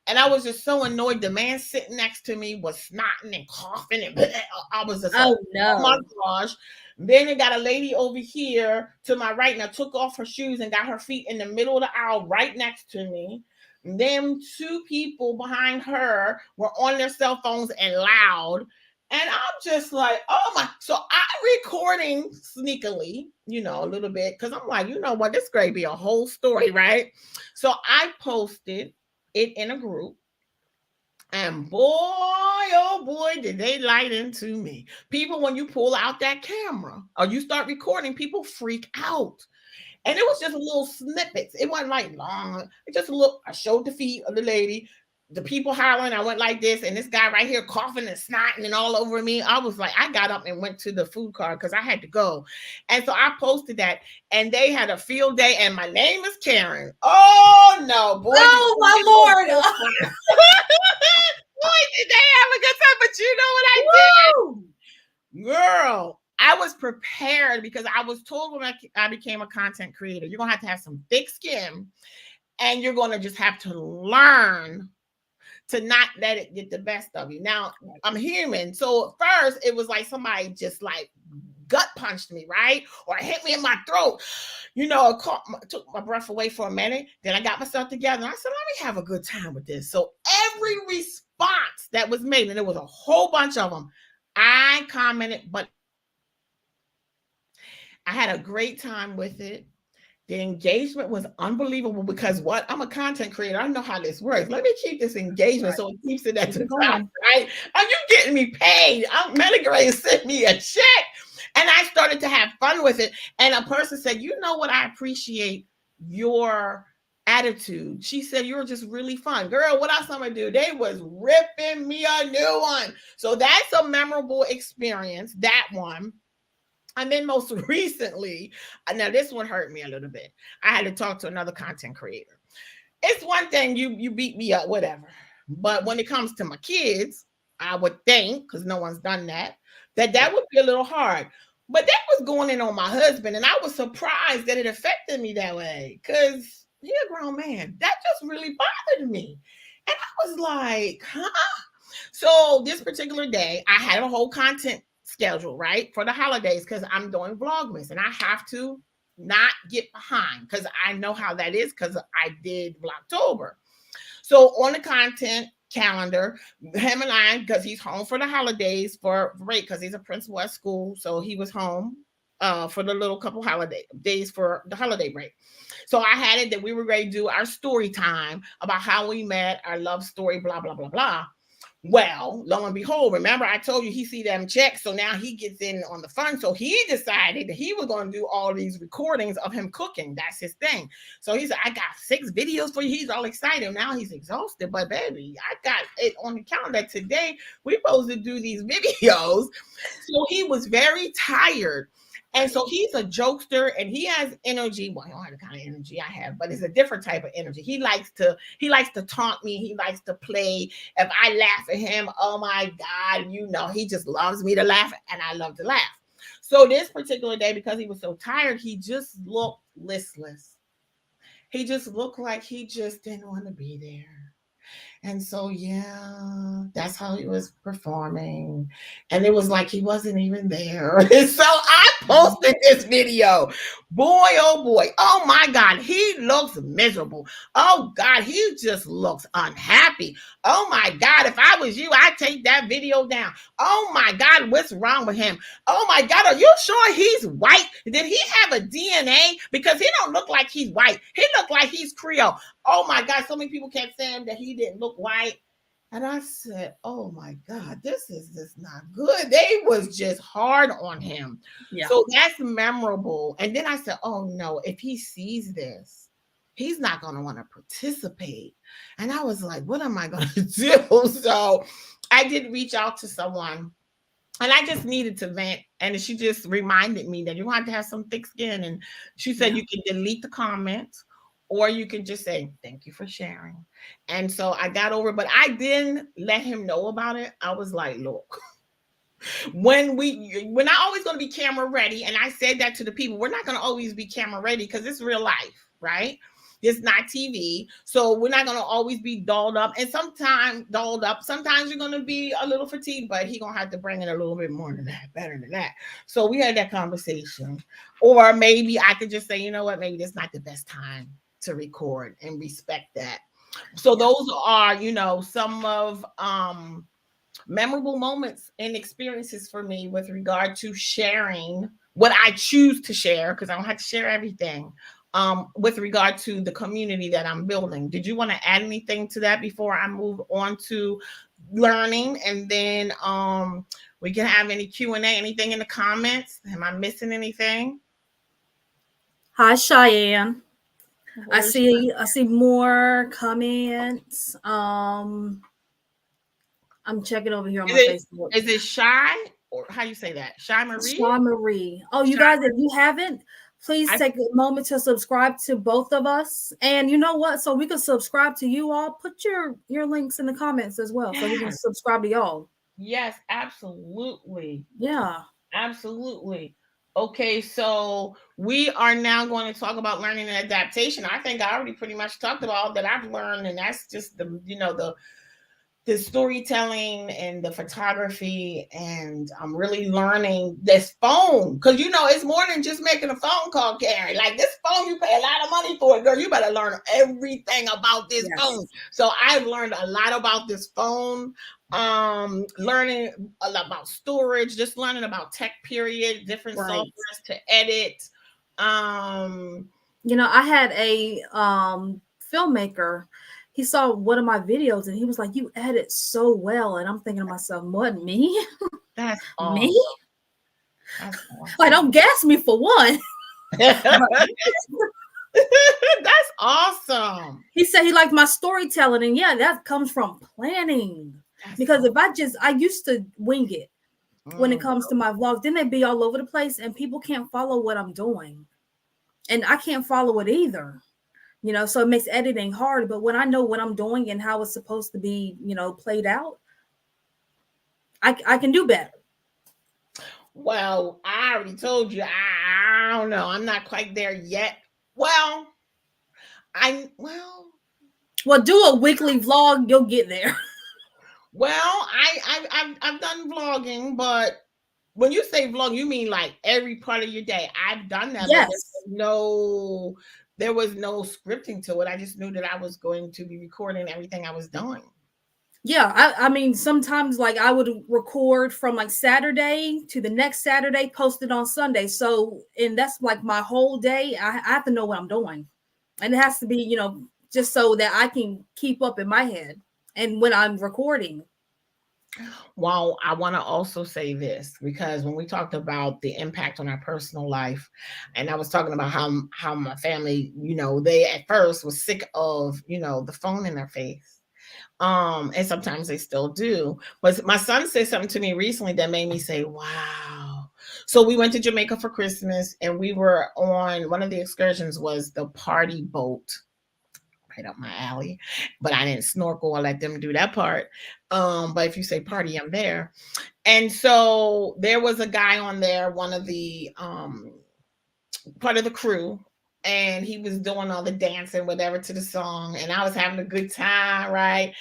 And I was just so annoyed. The man sitting next to me was snotting and coughing, and I was just like, Oh oh my no! gosh. Then it got a lady over here to my right, and I took off her shoes and got her feet in the middle of the aisle right next to me. Then two people behind her were on their cell phones and loud. And I'm just like, oh my. So I'm recording sneakily, a little bit, because I'm like, you know what, this going to be a whole story, right? So I posted it in a group, and boy, oh boy, did they light into me. People, when you pull out that camera or you start recording, people freak out. And it was just little snippets. It wasn't like long. It just a little. I showed the feet of the lady, the people hollering. I went like this, and this guy right here coughing and snotting and all over me. I was like, I got up and went to the food cart because I had to go. And so I posted that, and they had a field day. And my name is Karen. Oh no, boy, did Oh they my have a lord! good time. Boy, did they have a good time. But you know what I Woo! did? Girl, I was prepared because I was told when I became a content creator, you're going to have some thick skin, and you're going to just have to learn to not let it get the best of you. Now, I'm human. So at first, it was like somebody just like gut punched me, right? Or hit me in my throat. Took my breath away for a minute. Then I got myself together. And I said, let me have a good time with this. So every response that was made, and there was a whole bunch of them, I commented, but I had a great time with it. The engagement was unbelievable because what? I'm a content creator. I know how this works. Let me keep this engagement Right. so it keeps it at Keep the it top, going. right? Are you getting me paid? Metagrade sent me a check. And I started to have fun with it. And a person said, you know what? I appreciate your attitude. She said, you're just really fun. Girl, what else I'm gonna do? They was ripping me a new one. So that's a memorable experience, that one. And then most recently, now this one hurt me a little bit. I had to talk to another content creator. It's one thing you beat me up, whatever. But when it comes to my kids, I would think, because no one's done that, that would be a little hard. But that was going in on my husband, and I was surprised that it affected me that way because he a grown man. That just really bothered me. And I was like, huh? So this particular day, I had a whole content schedule, right, for the holidays because I'm doing Vlogmas and I have to not get behind because I know how that is because I did Vlogtober. So on the content calendar, him and I, because he's home for the holidays for break, because he's a principal at school, so he was home for the little couple holiday days for the holiday break. So I had it that we were ready to do our story time about how we met, our love story, blah blah blah blah. Well, lo and behold, remember I told you he see them checks, so now he gets in on the fun. So he decided that he was going to do all these recordings of him cooking. That's his thing. So he said, "I got 6 videos for you." He's all excited. Now he's exhausted, but baby, I got it on the calendar today. We're supposed to do these videos. So he was very tired. And so he's a jokester and he has energy. Well, he don't have the kind of energy I have, but it's a different type of energy. He likes to taunt me. He likes to play. If I laugh at him, oh my God, he just loves me to laugh and I love to laugh. So this particular day, because he was so tired, he just looked listless. He just looked like he just didn't want to be there. And so, yeah, that's how he was performing. And it was like he wasn't even there. So I posted this video. Boy, oh boy. Oh my God. He looks miserable. Oh God. He just looks unhappy. Oh my God. If I was you, I'd take that video down. Oh my God. What's wrong with him? Oh my God. Are you sure he's white? Did he have a DNA? Because he don't look like he's white. He looked like he's Creole. Oh my God, so many people kept saying that he didn't look white. And I said, oh my God, this is just not good. They was just hard on him. Yeah. So that's memorable. And then I said, oh no, if he sees this, he's not going to want to participate. And I was like, what am I going to do? So I did reach out to someone and I just needed to vent. And she just reminded me that you have to have some thick skin. And she said Yeah. you can delete the comments or you can just say, thank you for sharing. And so I got over, but I didn't let him know about it. I was like, look, we're not always going to be camera ready. And I said that to the people. We're not going to always be camera ready because it's real life, right? It's not TV. So we're not going to always be dolled up. And sometimes dolled up. Sometimes you're going to be a little fatigued, but he going to have to bring in a little bit more than that, better than that. So we had that conversation. Or maybe I could just say, you know what, maybe this is not the best time to record and respect that. So Yeah. those are, some of memorable moments and experiences for me with regard to sharing what I choose to share, because I don't have to share everything, with regard to the community that I'm building. Did you want to add anything to that before I move on to learning? And then we can have any Q&A, anything in the comments. Am I missing anything? Hi, Cheyenne. I Where's see I see more comments. I'm checking over here on is my it Facebook. is it Shy, or how you say that? Shy Marie? Shaw Marie. Oh, you Shy guys, if you haven't, please I take a moment to subscribe to both of us. And you know what? So we can subscribe to you all. Put your links in the comments as well, so we can yes, subscribe to y'all. yes, absolutely. Yeah. Absolutely. Okay, so we are now going to talk about learning and adaptation. I think I already pretty much talked about all that I've learned, and that's just the storytelling and the photography, and I'm really learning this phone because it's more than just making a phone call, Carrie. Like this phone, you pay a lot of money for it, girl. You better learn everything about this phone. Yes. So I've learned a lot about this phone. Learning a lot about storage, just learning about tech period, different Right. softwares to edit. Um, I had a filmmaker. He saw one of my videos and he was like, "You edit so well." And I'm thinking to myself, "What, me? that's Me? awesome. That's I awesome. don't gas me for one." But That's awesome. he said he liked my storytelling, and yeah, that comes from planning. That's Because awesome. if I used to wing it when it Mm. comes to my vlogs, then they'd be all over the place, and people can't follow what I'm doing, and I can't follow it either. So it makes editing hard. But when I know what I'm doing and how it's supposed to be, played out, I can do better. Well, I already told you. I don't know. I'm not quite there yet. Well, I well, Well, do a weekly vlog, you'll get there. I've done vlogging, but when you say vlog, you mean like every part of your day. I've done that, but Yes. there was no scripting to it. I just knew that I was going to be recording everything I was doing. Yeah, I mean, sometimes like I would record from like Saturday to the next Saturday, post it on Sunday. So, and that's like my whole day. I have to know what I'm doing. And it has to be, just so that I can keep up in my head and when I'm recording. Well, I want to also say this because when we talked about the impact on our personal life, and I was talking about how my family, they at first was sick of, the phone in their face. And sometimes they still do. But my son said something to me recently that made me say, wow. So we went to Jamaica for Christmas and we were on one of the excursions was the party boat, right up my alley. But I didn't snorkel or let them do that part. But if you say party, I'm there. And so there was a guy on there, one of the part of the crew, and he was doing all the dancing, whatever, to the song, and I was having a good time, right?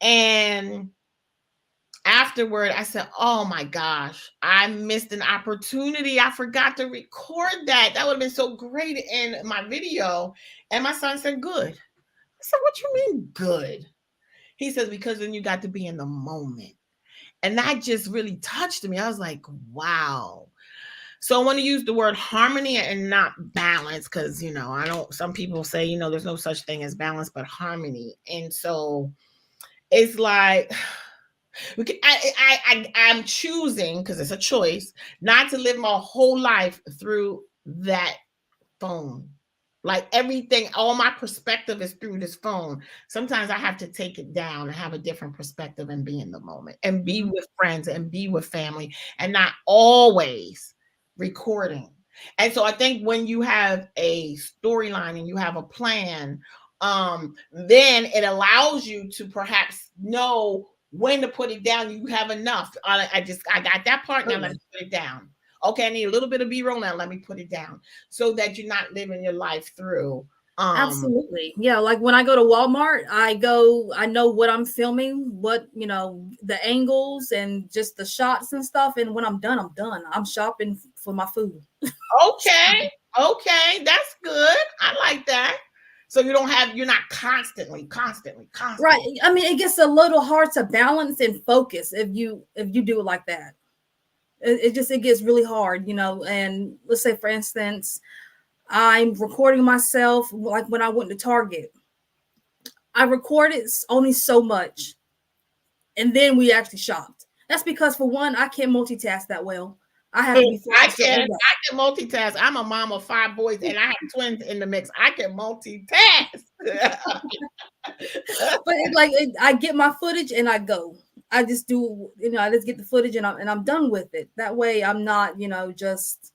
And afterward, I said, "Oh my gosh, I missed an opportunity. I forgot to record that. That would have been so great in my video." And my son said, "Good." I said, "What you mean good?" He says, "Because then you got to be in the moment." And that just really touched me. I was like, wow. So I want to use the word harmony and not balance because, I don't, some people say, there's no such thing as balance, but harmony. And so it's like, I'm choosing because it's a choice not to live my whole life through that phone. Like everything, all my perspective is through this phone. Sometimes I have to take it down and have a different perspective and be in the moment and be Mhm. with friends and be with family and not always recording. And so I think when you have a storyline and you have a plan, then it allows you to perhaps know when to put it down. You have enough. I got that part Oh, now. Let yeah. me put it down. Okay, I need a little bit of B-roll now. Let me put it down so that you're not living your life through. Absolutely. Yeah, like when I go to Walmart, I know what I'm filming, the angles and just the shots and stuff. And when I'm done, I'm done. I'm shopping for my food. Okay, okay, that's good. I like that. So you're not Right. constantly. I mean, it gets a little hard to balance and focus if you do it like that. It gets really hard, and let's say for instance, I'm recording myself like when I went to Target. I recorded only so much and then we actually shopped. That's because for one, I can't multitask that well. I have to be focused on everything. I can multitask. I'm a mom of 5 boys and I have twins in the mix. I can multitask. I get my footage and I go. I just do, I just get the footage and I'm done with it. That way, I'm not, just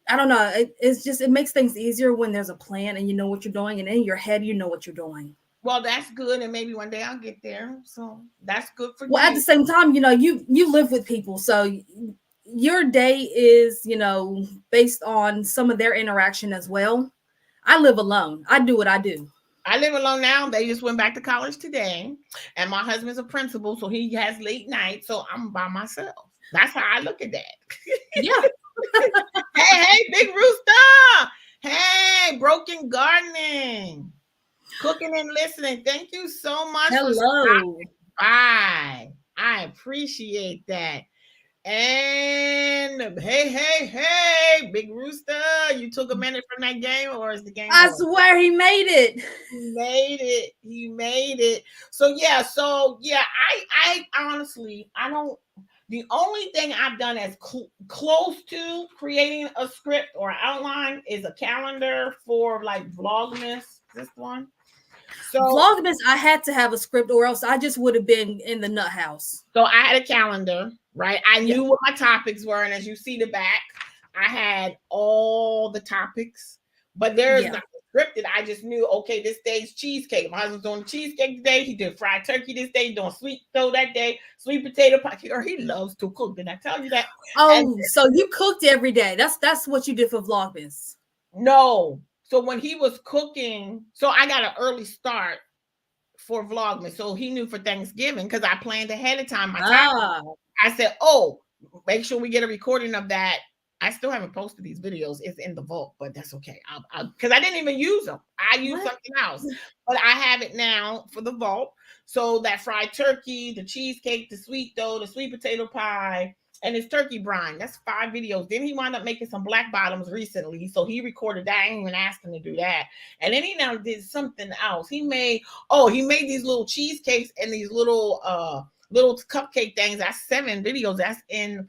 I don't know. It makes things easier when there's a plan and you know what you're doing, and in your head you know what you're doing. Well, that's good, and maybe one day I'll get there. So that's good for Well, at you. the same time, you live with people, so your day is based on some of their interaction as well. I live alone. I do what I do. I live alone now. They just went back to college today, and my husband's a principal, so he has late nights. So I'm by myself. That's how I look at that. Yeah. Hey, Big Rooster. Hey, Broken Gardening, cooking and listening. Thank you so much for stopping Hello. by. I appreciate that. And hey, Big Rooster, you took a minute from that game, or is the game I over? swear he made it. He made it. He made it. So yeah. I honestly, I don't. The only thing I've done as close to creating a script or outline is a calendar for like Vlogmas. This one. So Vlogmas, I had to have a script, or else I just would have been in the nut house. So I had a calendar, right? I Yeah. knew what my topics were, and as you see the back, I had all the topics. But there's Yeah. not a scripted. I just knew, okay, this day's cheesecake. My husband's doing cheesecake today. He did fried turkey this day. He's doing sweet dough that day. Sweet potato pie. Or he loves to cook. Did I tell you that? And Oh, so you cooked every day. That's what you did for Vlogmas. no. So when he was cooking, so I got an early start for Vlogmas. So he knew for Thanksgiving because I planned ahead of time my time. Ah, I said, "Oh, make sure we get a recording of that." I still haven't posted these videos. It's in the vault, but that's okay. Because I didn't even use them. I used what? something else, but I have it now for the vault. So that fried turkey, the cheesecake, the sweet dough, the sweet potato pie, and his turkey brine. That's 5 videos. Then he wound up making some black bottoms recently, so he recorded that. I didn't even ask him to do that. And then he now did something else. He made these little cheesecakes and these little cupcake things. That's 7 videos. That's in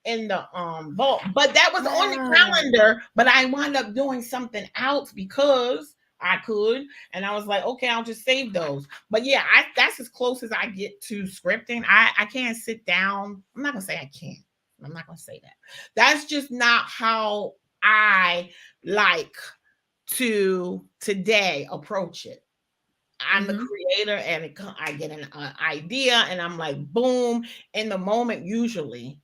the vault. But that was on the Wow. calendar. But I wound up doing something else because I could. And I was like, okay, I'll just save those. But yeah, that's as close as I get to scripting. I can't sit down. I'm not gonna say I can't. I'm not gonna say that. That's just not how I like to today approach it. I'm the Mm-hmm. creator, and I get an idea, and I'm like, boom, in the moment, usually.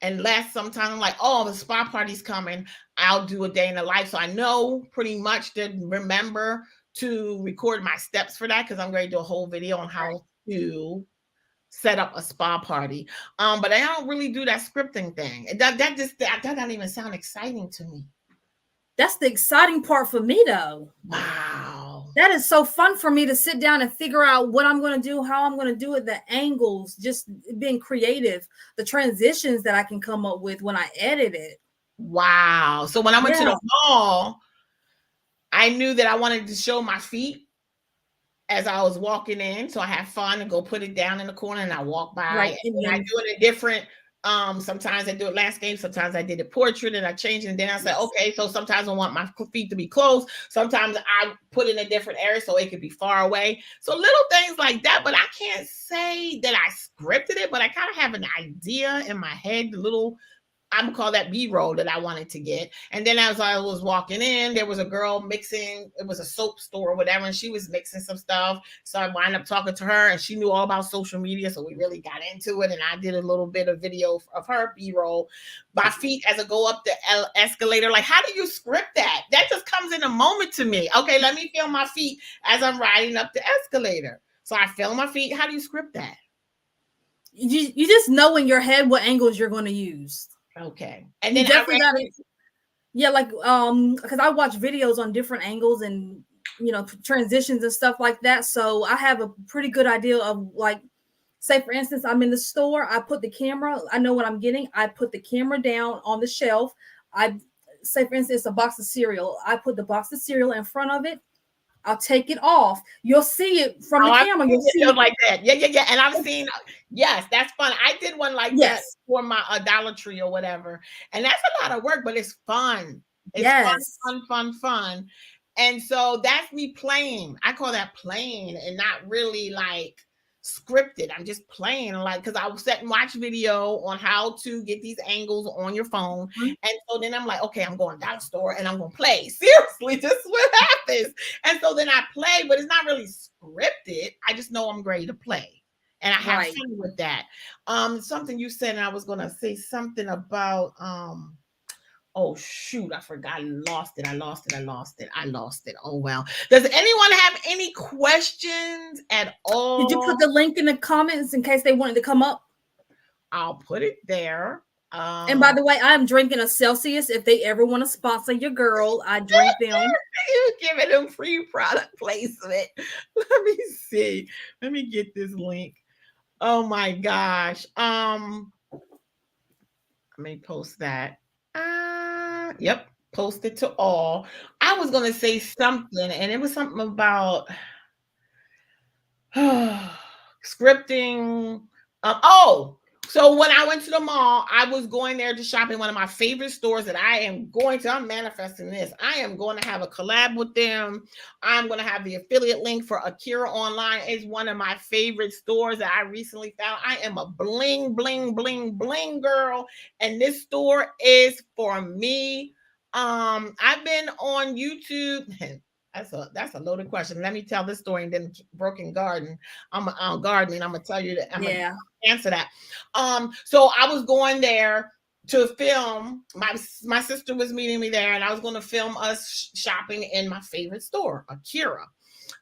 Unless sometimes I'm like, oh, the spa party's coming, I'll do a day in the life. So I know pretty much to remember to record my steps for that because I'm going to do a whole video on Right. how to set up a spa party. But I don't really do that scripting thing. That doesn't even sound exciting to me. That's the exciting part for me, though. Wow. That is so fun for me to sit down and figure out what I'm going to do, how I'm going to do it, the angles, just being creative, the transitions that I can come up with when I edit it. Wow. So when I went to Yeah, the mall, I knew that I wanted to show my feet as I was walking in. So I have fun and go put it down in the corner and I walk by. right. And And then I then, do it in different sometimes I do it landscape, sometimes I did a portrait and I changed it. And then I said, yes, okay, so sometimes I want my feet to be close. Sometimes I put in a different area so it could be far away. So little things like that, but I can't say that I scripted it, but I kind of have an idea in my head, the little I'm gonna call that B-roll that I wanted to get. And then as I was walking in, there was a girl mixing, it was a soap store or whatever, and she was mixing some stuff. So I wound up talking to her and she knew all about social media. So we really got into it. And I did a little bit of video of her B-roll. My feet as I go up the escalator. Like, how do you script that? That just comes in a moment to me. Okay, let me feel my feet as I'm riding up the escalator. So I feel my feet. How do you script that? you just know in your head what angles you're going to use. Okay. And You then I definitely got to, yeah, like, because I watch videos on different angles and, transitions and stuff like that. So I have a pretty good idea of, like, say for instance, I'm in the store, I put the camera, I know what I'm getting, I put the camera down on the shelf. I say for instance, a box of cereal, I put the box of cereal in front of it, I'll take it off, you'll see it from Oh, the I've camera, seen you'll videos see. like that. Yeah, yeah, yeah. And I've seen, yes, that's fun. I did one like that Yes, for my Dollar Tree or whatever. And that's a lot of work, but it's fun. It's fun, yes, fun, fun, fun. And so that's me playing. I call that playing and not really like scripted. I'm just playing like because I will sit and watch video on how to get these angles on your phone. mhm, And so then I'm like, okay, I'm going down the store and I'm gonna play. Seriously, this is what happens. And so then I play, but it's not really scripted. I just know I'm ready to play. And I have right. fun with that. Something you said, and I was gonna say something about oh shoot, I forgot. I lost it. I lost it. I lost it. I lost it. Oh well. Does anyone have any questions at Did you all? put the link in the comments in case they wanted to come up? I'll put it there. And by the way, I'm drinking a Celsius. If they ever want to sponsor your girl, I drink them. you giving them free product placement. Let me see. Let me get this link. Oh my gosh. Let me post that. Yep, post it to all. I was gonna say something, and it was something about scripting. So when I went to the mall, I was going there to shop in one of my favorite stores that I'm manifesting this. I am going to have a collab with them. I'm going to have the affiliate link for Akira Online. It's one of my favorite stores that I recently found. I am a bling, bling, bling, bling girl. And this store is for me. I've been on YouTube. That's a loaded question. Let me tell this story, and then broken garden. I'm gardening. I'm gonna tell you that I'm gonna Yeah. answer that. So I was going there to film. My sister was meeting me there, and I was going to film us shopping in my favorite store, Akira.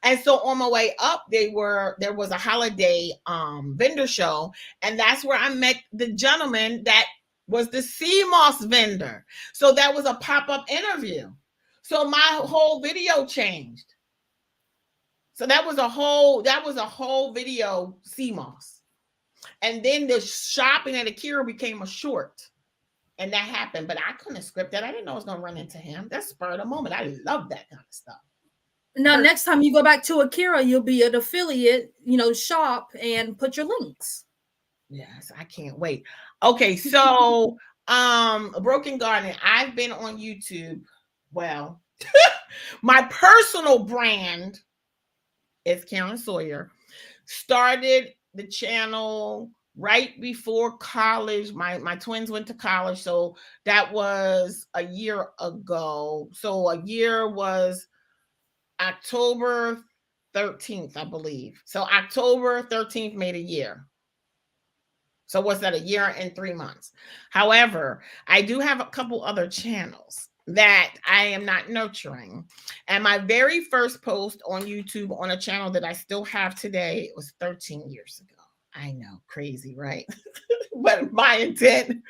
And so on my way up, there was a holiday vendor show, and that's where I met the gentleman that was the sea moss vendor. So that was a pop-up interview. So my whole video changed. So that was a whole video sea moss. And then the shopping at Akira became a short. And that happened. But I couldn't script that. I didn't know I was gonna run into him. That's spur of the moment. I love that kind of stuff. Now, next time you go back to Akira, you'll be an affiliate, shop and put your links. Yes, I can't wait. Okay, so Broken Garden. I've been on YouTube. Well, my personal brand is Karen Sawyer. Started the channel right before college. My twins went to college, so that was a year ago. So a year was October 13th, I believe. So October 13th made a year. So what's that, a year and 3 months? However, I do have a couple other channels that I am not nurturing. And my very first post on YouTube on a channel that I still have today was 13 years ago. I know, crazy, right? But my intent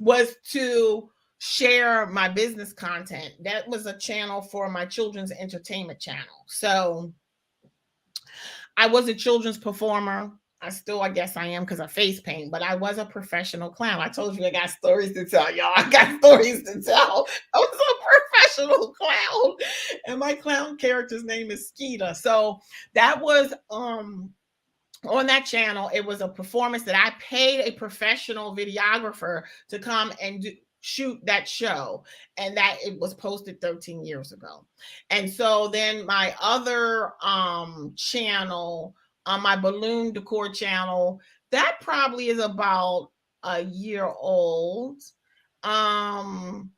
was to share my business content. That was a channel for my children's entertainment channel. So I was a children's performer. I guess I am because I face paint, but I was a professional clown. I told you I got stories to tell, y'all. I got stories to tell. I was a professional clown, and my clown character's name is Skeeta. So that was on that channel. It was a performance that I paid a professional videographer to come and shoot that show, and that it was posted 13 years ago. And so then my other channel, on my balloon decor channel, that probably is about a year old. um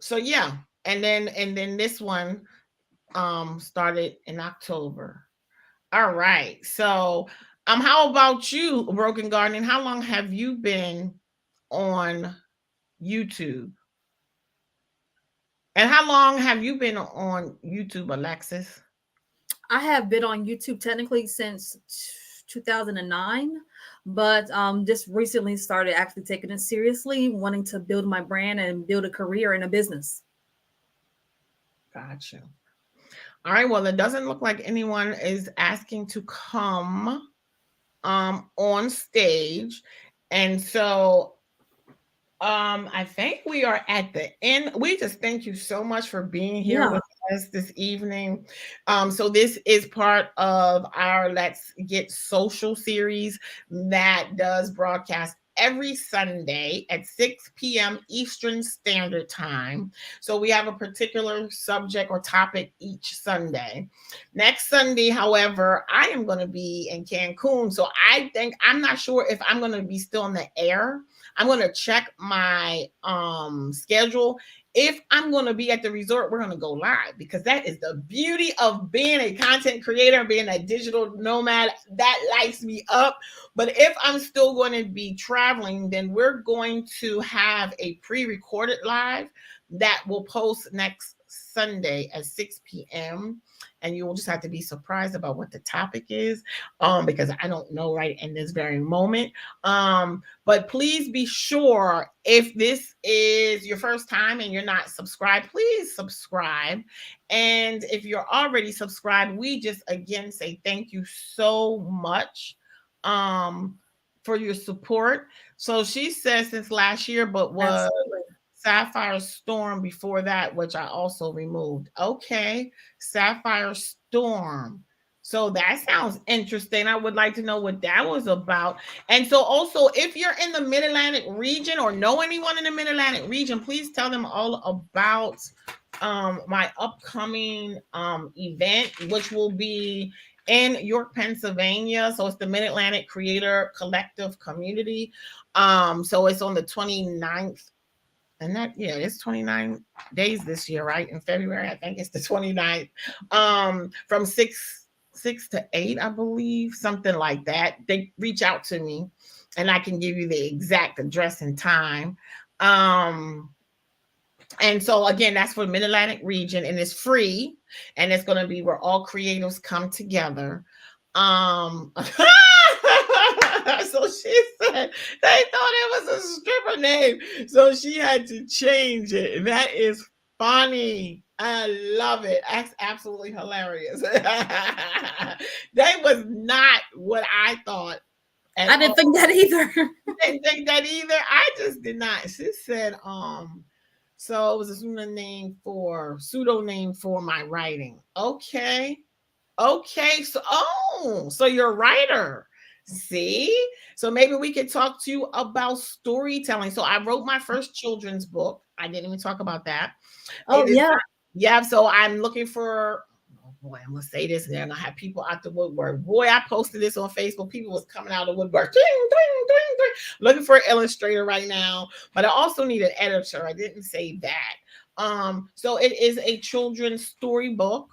so yeah, and then this one started in October. All right. So, how about you, Broken Gardening? How long have you been on YouTube? And how long have you been on YouTube, Alexis? I have been on YouTube technically since 2009, but just recently started actually taking it seriously, wanting to build my brand and build a career in a business. Gotcha. All right. Well, it doesn't look like anyone is asking to come on stage. And so I think we are at the end. We just thank you so much for being here Yeah. with us this evening. So this is part of our Let's Get Social series that does broadcast every Sunday at 6 p.m. Eastern Standard Time. So we have a particular subject or topic each Sunday. Next Sunday, however, I am going to be in Cancun. So I'm not sure if I'm going to be still in the air. I'm going to check my schedule. If I'm going to be at the resort, we're going to go live, because that is the beauty of being a content creator, being a digital nomad. That lights me up. But if I'm still going to be traveling, then we're going to have a pre-recorded live that will post next Sunday at 6 p.m. And you will just have to be surprised about what the topic is, because I don't know right in this very moment. But please be sure, if this is your first time and you're not subscribed, please subscribe. And if you're already subscribed, we just again say thank you so much for your support. So she says since last year, but was Absolutely. Sapphire Storm before that, which I also removed. Okay, Sapphire Storm. So that sounds interesting. I would like to know what that was about. And so also, if you're in the Mid-Atlantic region or know anyone in the Mid-Atlantic region, please tell them all about my upcoming event, which will be in York, Pennsylvania. So it's the Mid-Atlantic Creator Collective Community. So it's on the 29th And that, yeah, it's 29 days this year, right? In February, I think it's the 29th. From 6 to 8, I believe, something like that. They reach out to me and I can give you the exact address and time. Um, and so again, that's for the Mid-Atlantic region, and it's free, and it's going to be where all creatives come together. So she said they thought it was a stripper name, so she had to change it. That is funny. I love it. That's absolutely hilarious. That was not what I thought at I didn't all. think that either. Didn't think that either. I just did not. She said, so it was a pseudo name for my writing. Okay. Okay. So you're a writer. See? So maybe we could talk to you about storytelling. So I wrote my first children's book. I didn't even talk about that. Oh It is yeah. yeah, so I'm looking for, oh boy, I'm gonna say this and then I have people out the woodwork. Boy, I posted this on Facebook. People was coming out of the woodwork. Ding, ding, ding, ding. Looking for an illustrator right now, but I also need an editor. I didn't say that. So it is a children's storybook.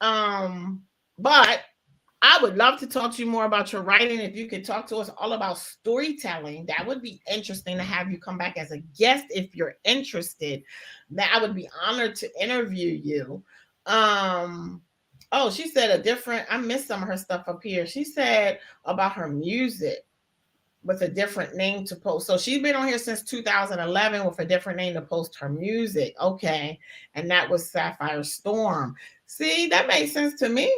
But I would love to talk to you more about your writing. If you could talk to us all about storytelling, that would be interesting to have you come back as a guest if you're interested. That I would be honored to interview you. Um, oh, she said a different, I missed some of her stuff up here. She said about her music with a different name to post. So she's been on here since 2011 with a different name to post her music. Okay. And that was Sapphire Storm. See, that makes sense to me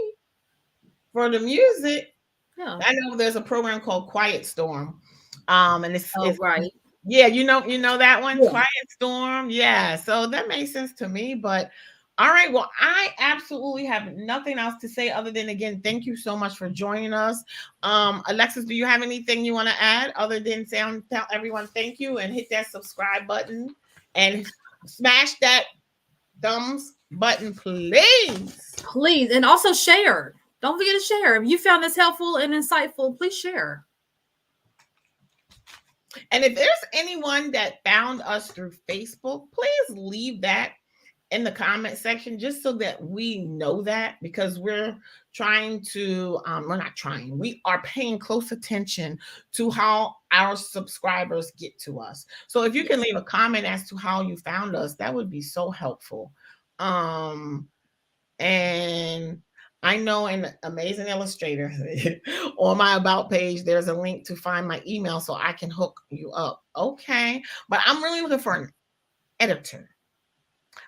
for the music. Yeah. I know there's a program called Quiet Storm. And Oh it's right. yeah, you know that one, Yeah. Quiet Storm. Yeah, so that makes sense to me. But all right, well, I absolutely have nothing else to say other than again, thank you so much for joining us. Alexis, do you have anything you want to add other than tell everyone thank you and hit that subscribe button and smash that thumbs button, please. Please, and also share. Don't forget to share. If you found this helpful and insightful, please share. And if there's anyone that found us through Facebook, please leave that in the comment section just so that we know that because we're trying to we're not trying, we are paying close attention to how our subscribers get to us. So if you can Yes. leave a comment as to how you found us, that would be so helpful. um and I know an amazing illustrator on my about page. There's a link to find my email so I can hook you up. Okay. But I'm really looking for an editor.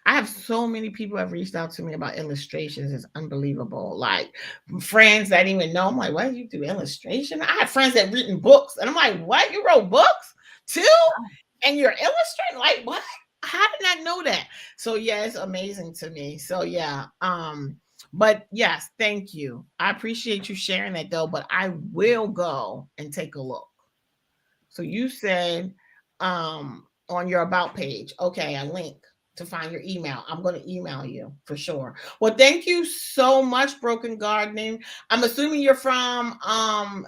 I have so many people have reached out to me about illustrations. It's unbelievable. Like friends that even know. I'm like, what do you do illustration? I have friends that written books, and I'm like, what? You wrote books too, and you're illustrating? Like what? How did I know that? So yeah, it's amazing to me. So yeah, but yes, thank you. I appreciate you sharing that though. But I will go and take a look. So you said on your about page, okay, a link to find your email. I'm going to email you for sure. Well, thank you so much, Broken Gardening. I'm assuming you're from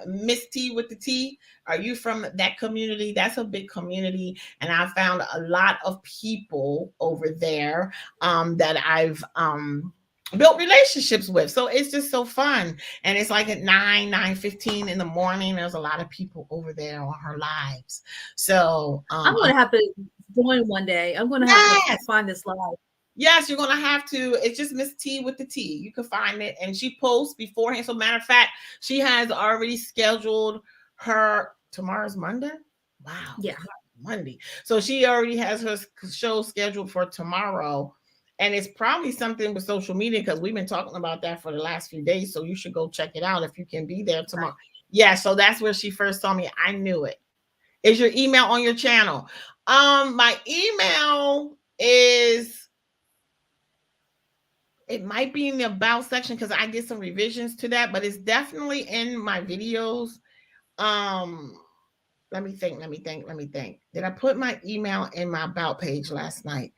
Miss T with the T. Are you from that community? That's a big community, and I found a lot of people over there that I've built relationships with. So it's just so fun. And it's like at 9:15 in the morning. There's a lot of people over there on her lives. So I'm gonna have to join one day. I'm gonna have to yes, find this live. yes, you're gonna have to. It's just Miss T with the T. You can find it, and she posts beforehand. So matter of fact, she has already scheduled her tomorrow's Monday. Wow, Yeah. Monday. So she already has her show scheduled for tomorrow. And it's probably something with social media because we've been talking about that for the last few days. So you should go check it out if you can be there tomorrow. Yeah, so that's where she first saw me. I knew it. Is your email on your channel? My email is, it might be in the about section because I did some revisions to that, but it's definitely in my videos. Um, let me think. Did I put my email in my about page last night?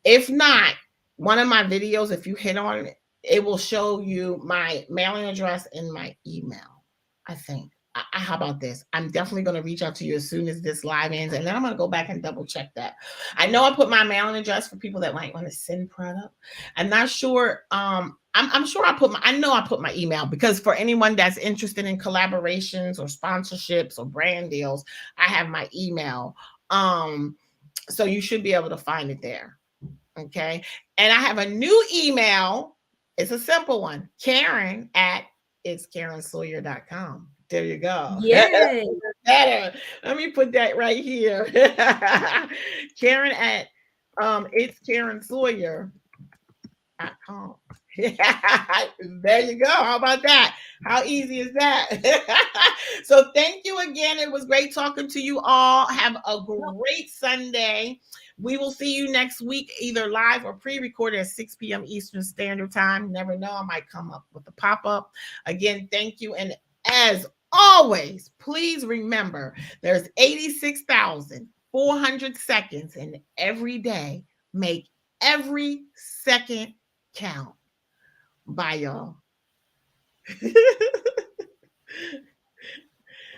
If not, one of my videos, if you hit on it, it will show you my mailing address and my email. I think. how about this? I'm definitely going to reach out to you as soon as this live ends, and then I'm going to go back and double check that. I know I put my mailing address for people that might want to send product. I'm not sure. I'm sure I know I put my email, because for anyone that's interested in collaborations or sponsorships or brand deals, I have my email. So you should be able to find it there. Okay. And I have a new email. It's a simple one. Karen at it'skarensawyer.com. There you go. Yay. Better. Let me put that right here. Karen at it's Karen Sawyer.com. There you go. How about that? How easy is that? So thank you again. It was great talking to you all. Have a great Sunday. We will see you next week, either live or pre-recorded at 6 p.m. Eastern Standard Time. Never know, I might come up with a pop-up. Again, thank you. And as always, please remember there's 86,400 seconds in every day. Make every second count. Bye, y'all.